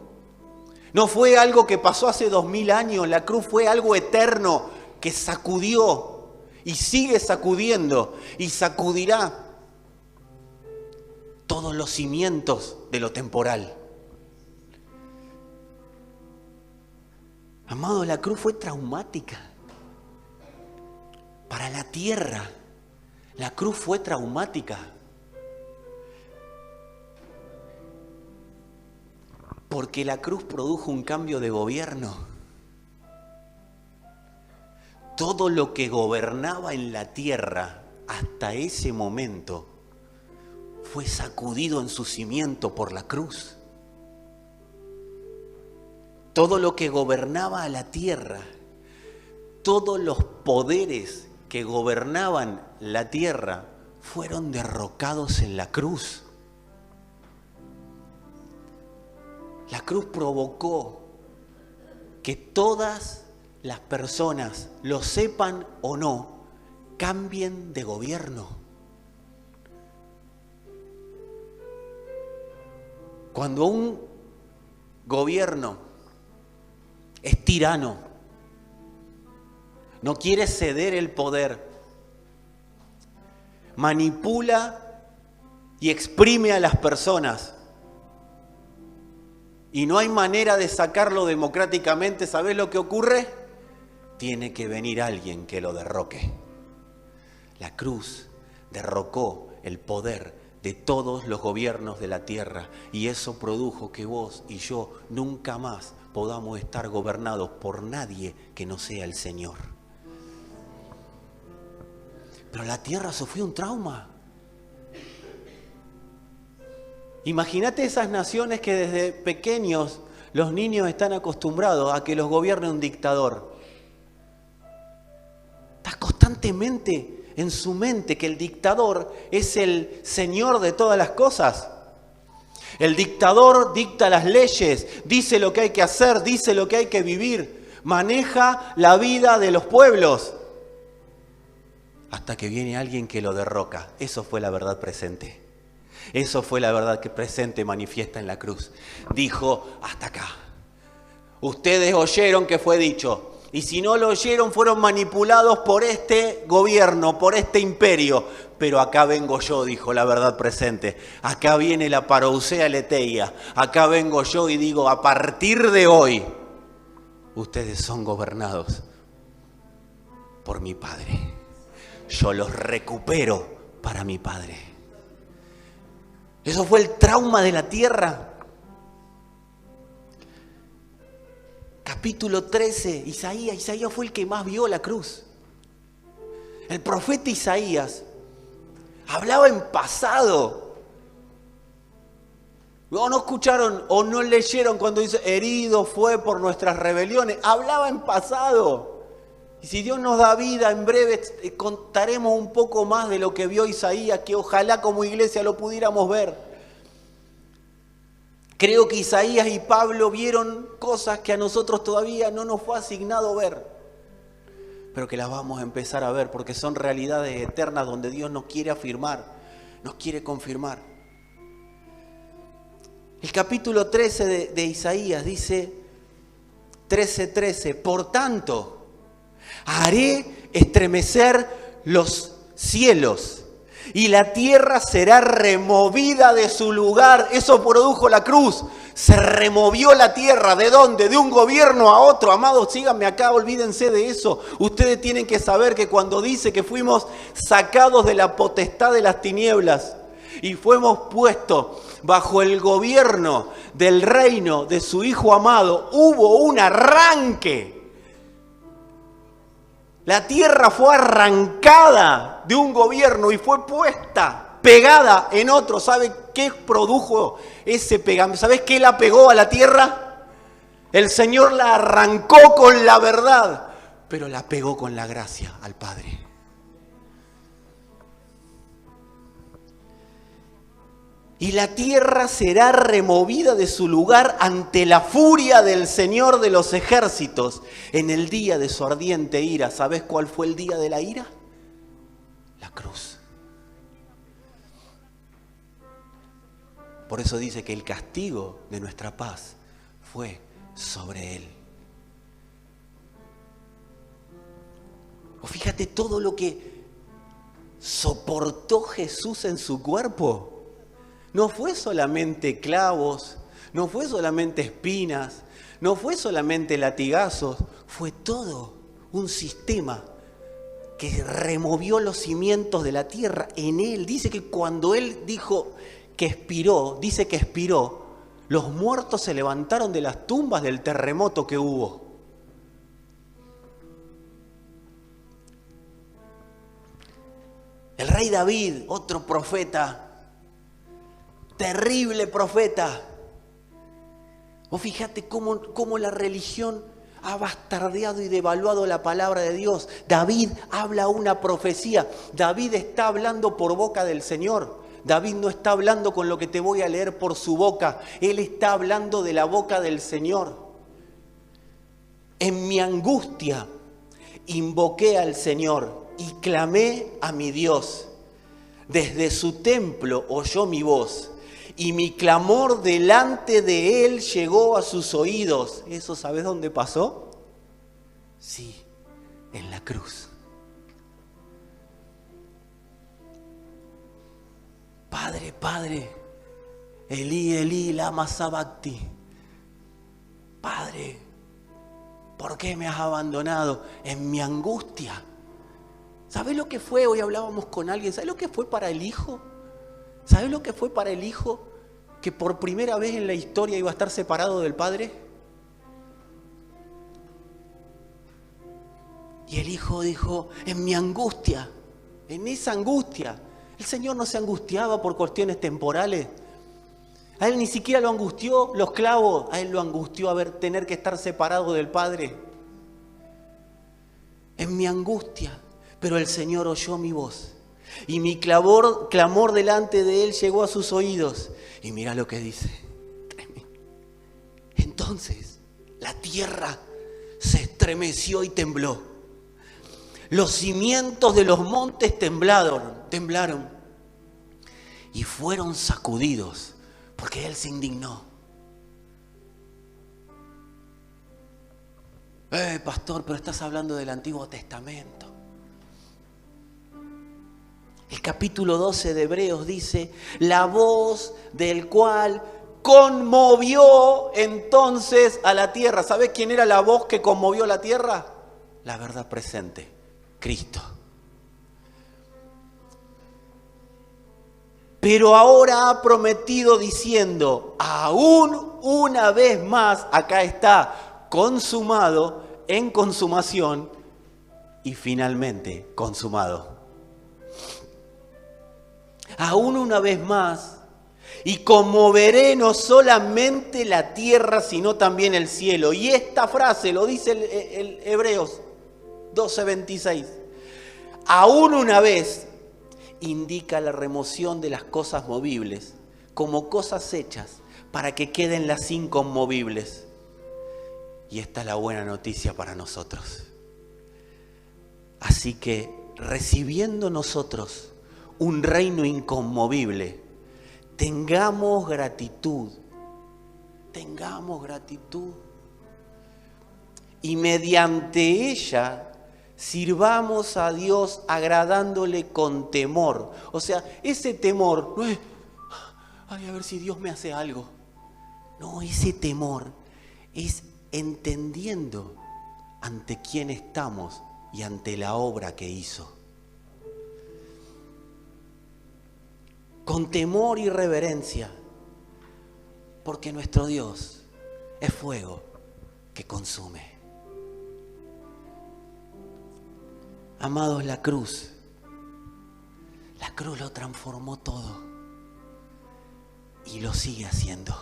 no fue algo que pasó hace 2000 años. La cruz fue algo eterno que sacudió y sigue sacudiendo y sacudirá todos los cimientos de lo temporal. Amado, la cruz fue traumática para la tierra. La cruz fue traumática porque la cruz produjo un cambio de gobierno. Todo lo que gobernaba en la tierra hasta ese momento fue sacudido en su cimiento por la cruz. Todo lo que gobernaba a la tierra, todos los poderes que gobernaban la tierra fueron derrocados en la cruz. La cruz provocó que todas las personas, lo sepan o no, cambien de gobierno. Cuando un gobierno es tirano, no quiere ceder el poder, manipula y exprime a las personas, y no hay manera de sacarlo democráticamente, ¿sabés lo que ocurre? Tiene que venir alguien que lo derroque. La cruz derrocó el poder de todos los gobiernos de la tierra, y eso produjo que vos y yo nunca más podamos estar gobernados por nadie que no sea el Señor. Pero la tierra sufrió un trauma. Imagínate esas naciones que desde pequeños los niños están acostumbrados a que los gobierne un dictador. Está constantemente en su mente que el dictador es el señor de todas las cosas. El dictador dicta las leyes, dice lo que hay que hacer, dice lo que hay que vivir, maneja la vida de los pueblos. Hasta que viene alguien que lo derroca. Eso fue la verdad presente. Eso fue la verdad que presente manifiesta en la cruz. Dijo, hasta acá. Ustedes oyeron que fue dicho. Y si no lo oyeron, fueron manipulados por este gobierno, por este imperio. Pero acá vengo yo, dijo la verdad presente. Acá viene la parousia aletheia. Acá vengo yo y digo, a partir de hoy, ustedes son gobernados por mi Padre. Yo los recupero para mi Padre. Eso fue el trauma de la tierra. Capítulo 13, Isaías fue el que más vio la cruz. El profeta Isaías hablaba en pasado. No escucharon o no leyeron cuando dice, herido fue por nuestras rebeliones. Hablaba en pasado. Y si Dios nos da vida, en breve contaremos un poco más de lo que vio Isaías, que ojalá como iglesia lo pudiéramos ver. Creo que Isaías y Pablo vieron cosas que a nosotros todavía no nos fue asignado ver, pero que las vamos a empezar a ver porque son realidades eternas donde Dios nos quiere afirmar, nos quiere confirmar. El capítulo 13 de Isaías dice, 13:13, por tanto, haré estremecer los cielos y la tierra será removida de su lugar. Eso produjo la cruz. Se removió la tierra. ¿De dónde? De un gobierno a otro. Amados, síganme acá, olvídense de eso. Ustedes tienen que saber que cuando dice que fuimos sacados de la potestad de las tinieblas y fuimos puestos bajo el gobierno del reino de su Hijo amado, hubo un arranque. La tierra fue arrancada de un gobierno y fue puesta, pegada en otro. ¿Sabe qué produjo ese pegamiento? ¿Sabes qué la pegó a la tierra? El Señor la arrancó con la verdad, pero la pegó con la gracia al Padre. Y la tierra será removida de su lugar ante la furia del Señor de los ejércitos en el día de su ardiente ira. ¿Sabes cuál fue el día de la ira? La cruz. Por eso dice que el castigo de nuestra paz fue sobre Él. O fíjate todo lo que soportó Jesús en su cuerpo. No fue solamente clavos, no fue solamente espinas, no fue solamente latigazos, fue todo un sistema que removió los cimientos de la tierra en Él. Dice que cuando Él dijo que expiró, los muertos se levantaron de las tumbas del terremoto que hubo. El rey David, otro profeta, terrible profeta. O fíjate cómo la religión ha bastardeado y devaluado la palabra de Dios. David habla una profecía. David está hablando por boca del Señor. David no está hablando con lo que te voy a leer por su boca. Él está hablando de la boca del Señor. En mi angustia invoqué al Señor y clamé a mi Dios. Desde su templo oyó mi voz. Y mi clamor delante de Él llegó a sus oídos. ¿Eso sabes dónde pasó? Sí, en la cruz. Padre, Padre, Elí, Elí, lama sabacti. Padre, ¿por qué me has abandonado en mi angustia? ¿Sabes lo que fue? Hoy hablábamos con alguien. ¿Sabes lo que fue para el Hijo? ¿Sabes lo que fue para el Hijo que por primera vez en la historia iba a estar separado del Padre? Y el Hijo dijo, en mi angustia, en esa angustia. El Señor no se angustiaba por cuestiones temporales. A Él ni siquiera lo angustió los clavos, a Él lo angustió tener que estar separado del Padre. En mi angustia, pero el Señor oyó mi voz. Y mi clamor delante de Él llegó a sus oídos. Y mira lo que dice. Entonces la tierra se estremeció y tembló. Los cimientos de los montes temblaron. y fueron sacudidos, porque Él se indignó. Pastor, pero estás hablando del Antiguo Testamento. El capítulo 12 de Hebreos dice, la voz del cual conmovió entonces a la tierra. ¿Sabes quién era la voz que conmovió la tierra? La verdad presente, Cristo. Pero ahora ha prometido diciendo, aún una vez más, acá está, consumado, en consumación y finalmente consumado. Aún una vez más, y conmoveré no solamente la tierra, sino también el cielo. Y esta frase lo dice el Hebreos 12:26. Aún una vez indica la remoción de las cosas movibles como cosas hechas para que queden las inconmovibles. Y esta es la buena noticia para nosotros. Así que recibiendo nosotros un reino inconmovible, tengamos gratitud. Tengamos gratitud. Y mediante ella sirvamos a Dios agradándole con temor. O sea, ese temor no es, ay, a ver si Dios me hace algo. No, ese temor es entendiendo ante quién estamos y ante la obra que hizo. Con temor y reverencia, porque nuestro Dios es fuego que consume. Amados, la cruz lo transformó todo y lo sigue haciendo.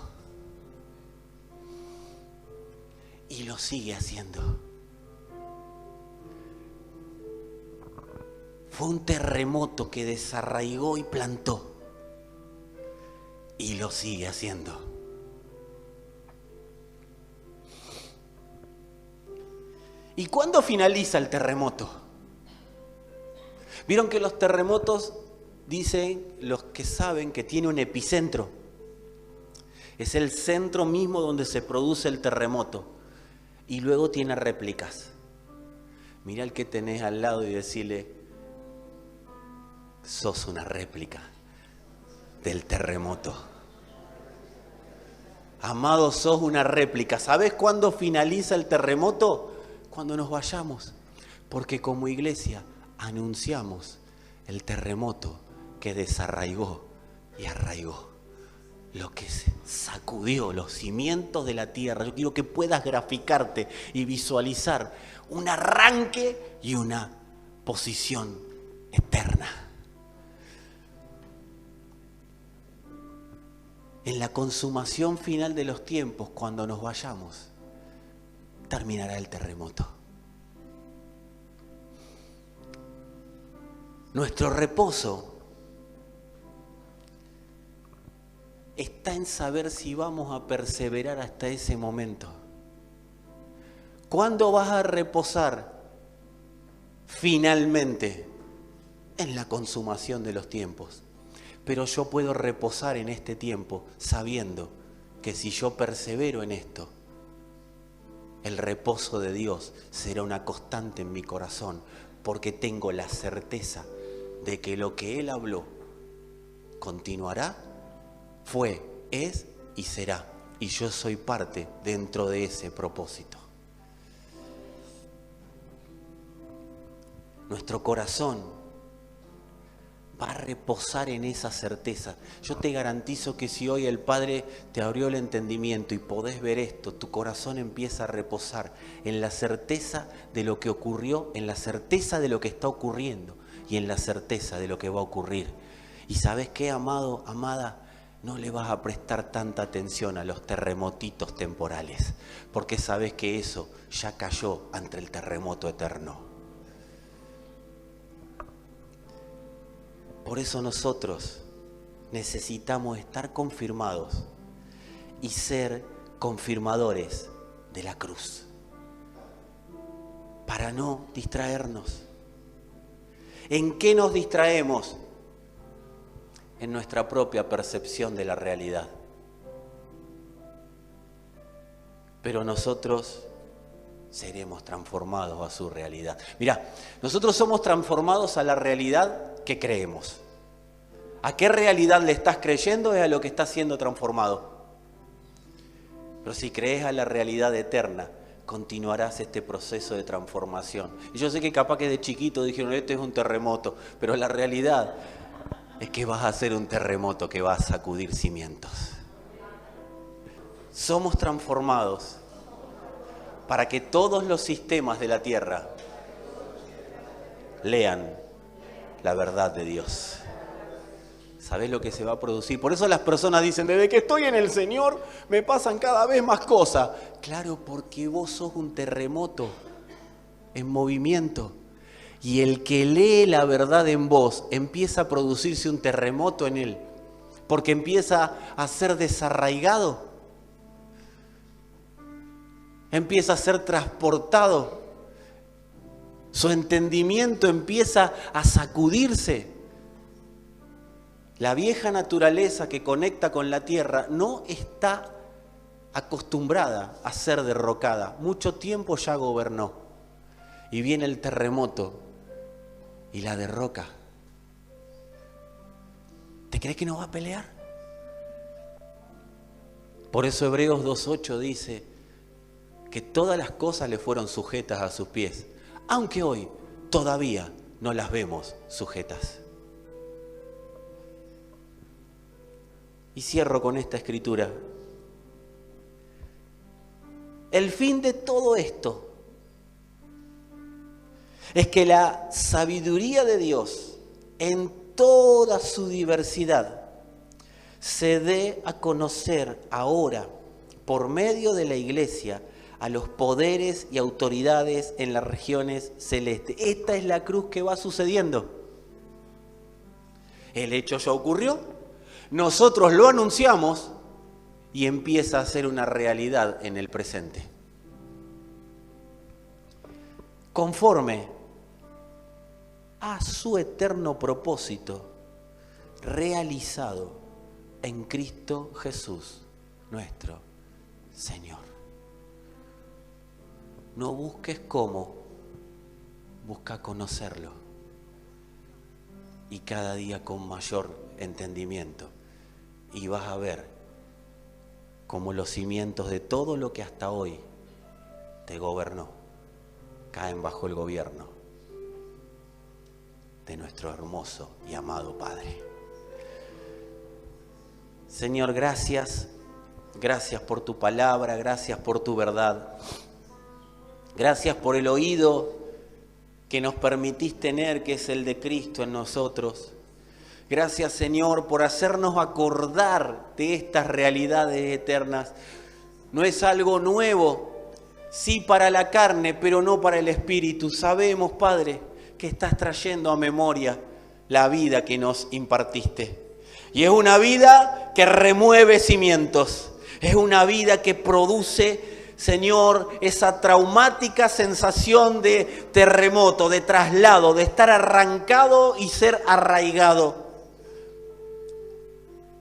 Y lo sigue haciendo. Fue un terremoto que desarraigó y plantó. Y lo sigue haciendo. ¿Y cuándo finaliza el terremoto? Vieron que los terremotos, dicen los que saben, que tiene un epicentro. Es el centro mismo donde se produce el terremoto. Y luego tiene réplicas. Mira al que tenés al lado y decirle, sos una réplica del terremoto. Amado, sos una réplica. ¿Sabés cuándo finaliza el terremoto? Cuando nos vayamos. Porque como iglesia anunciamos el terremoto que desarraigó y arraigó. Lo que sacudió los cimientos de la tierra. Yo quiero que puedas graficarte y visualizar un arranque y una posición eterna. En la consumación final de los tiempos, cuando nos vayamos, terminará el terremoto. Nuestro reposo está en saber si vamos a perseverar hasta ese momento. ¿Cuándo vas a reposar? Finalmente, en la consumación de los tiempos. Pero yo puedo reposar en este tiempo sabiendo que si yo persevero en esto, el reposo de Dios será una constante en mi corazón, porque tengo la certeza de que lo que Él habló continuará, fue, es y será. Y yo soy parte dentro de ese propósito. Nuestro corazón va a reposar en esa certeza. Yo te garantizo que si hoy el Padre te abrió el entendimiento y podés ver esto, tu corazón empieza a reposar en la certeza de lo que ocurrió, en la certeza de lo que está ocurriendo y en la certeza de lo que va a ocurrir. ¿Y sabes qué, amado, amada? No le vas a prestar tanta atención a los terremotitos temporales, porque sabes que eso ya cayó ante el terremoto eterno. Por eso nosotros necesitamos estar confirmados y ser confirmadores de la cruz, para no distraernos. ¿En qué nos distraemos? en nuestra propia percepción de la realidad. Pero nosotros seremos transformados a su realidad. Mirá, nosotros somos transformados a la realidad que creemos. ¿A qué realidad le estás creyendo? Es a lo que está siendo transformado. Pero si crees a la realidad eterna, continuarás este proceso de transformación. Y yo sé que capaz que de chiquito dijeron, este es un terremoto, pero la realidad es que vas a hacer un terremoto que va a sacudir cimientos. Somos transformados para que todos los sistemas de la tierra lean la verdad de Dios. ¿Sabés lo que se va a producir? Por eso las personas dicen, desde que estoy en el Señor me pasan cada vez más cosas. Claro, porque vos sos un terremoto en movimiento. Y el que lee la verdad en vos, empieza a producirse un terremoto en él. Porque empieza a ser desarraigado. Empieza a ser transportado. Su entendimiento empieza a sacudirse. La vieja naturaleza que conecta con la tierra no está acostumbrada a ser derrocada. Mucho tiempo ya gobernó. Y viene el terremoto y la derroca. ¿Te crees que no va a pelear? Por eso Hebreos 2:8 dice que todas las cosas le fueron sujetas a sus pies, aunque hoy todavía no las vemos sujetas. Y cierro con esta escritura. El fin de todo esto es que la sabiduría de Dios en toda su diversidad se dé a conocer ahora por medio de la iglesia a los poderes y autoridades en las regiones celestes. Esta es la cruz que va sucediendo. El hecho ya ocurrió. Nosotros lo anunciamos y empieza a ser una realidad en el presente. Conforme a su eterno propósito realizado en Cristo Jesús, nuestro Señor. No busques cómo, busca conocerlo. Y cada día con mayor entendimiento. Y vas a ver cómo los cimientos de todo lo que hasta hoy te gobernó caen bajo el gobierno de nuestro hermoso y amado Padre. Señor, gracias. Gracias por tu palabra, gracias por tu verdad. Gracias por el oído que nos permitís tener, que es el de Cristo en nosotros. Gracias, Señor, por hacernos acordar de estas realidades eternas. No es algo nuevo, sí para la carne, pero no para el espíritu. Sabemos, Padre, que estás trayendo a memoria la vida que nos impartiste. Y es una vida que remueve cimientos. Es una vida que produce, Señor, esa traumática sensación de terremoto, de traslado, de estar arrancado y ser arraigado.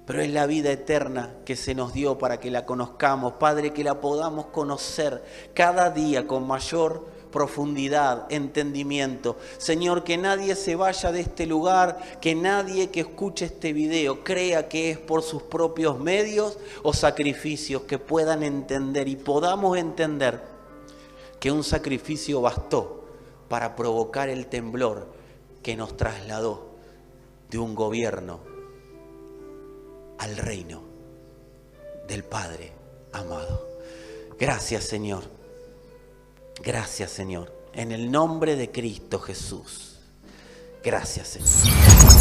Pero es la vida eterna que se nos dio para que la conozcamos. Padre, que la podamos conocer cada día con mayor profundidad, entendimiento. Señor, que nadie se vaya de este lugar, que nadie que escuche este video crea que es por sus propios medios o sacrificios, que puedan entender y podamos entender que un sacrificio bastó para provocar el temblor que nos trasladó de un gobierno al reino del Padre amado. Gracias, Señor. Gracias, Señor. En el nombre de Cristo Jesús. Gracias, Señor.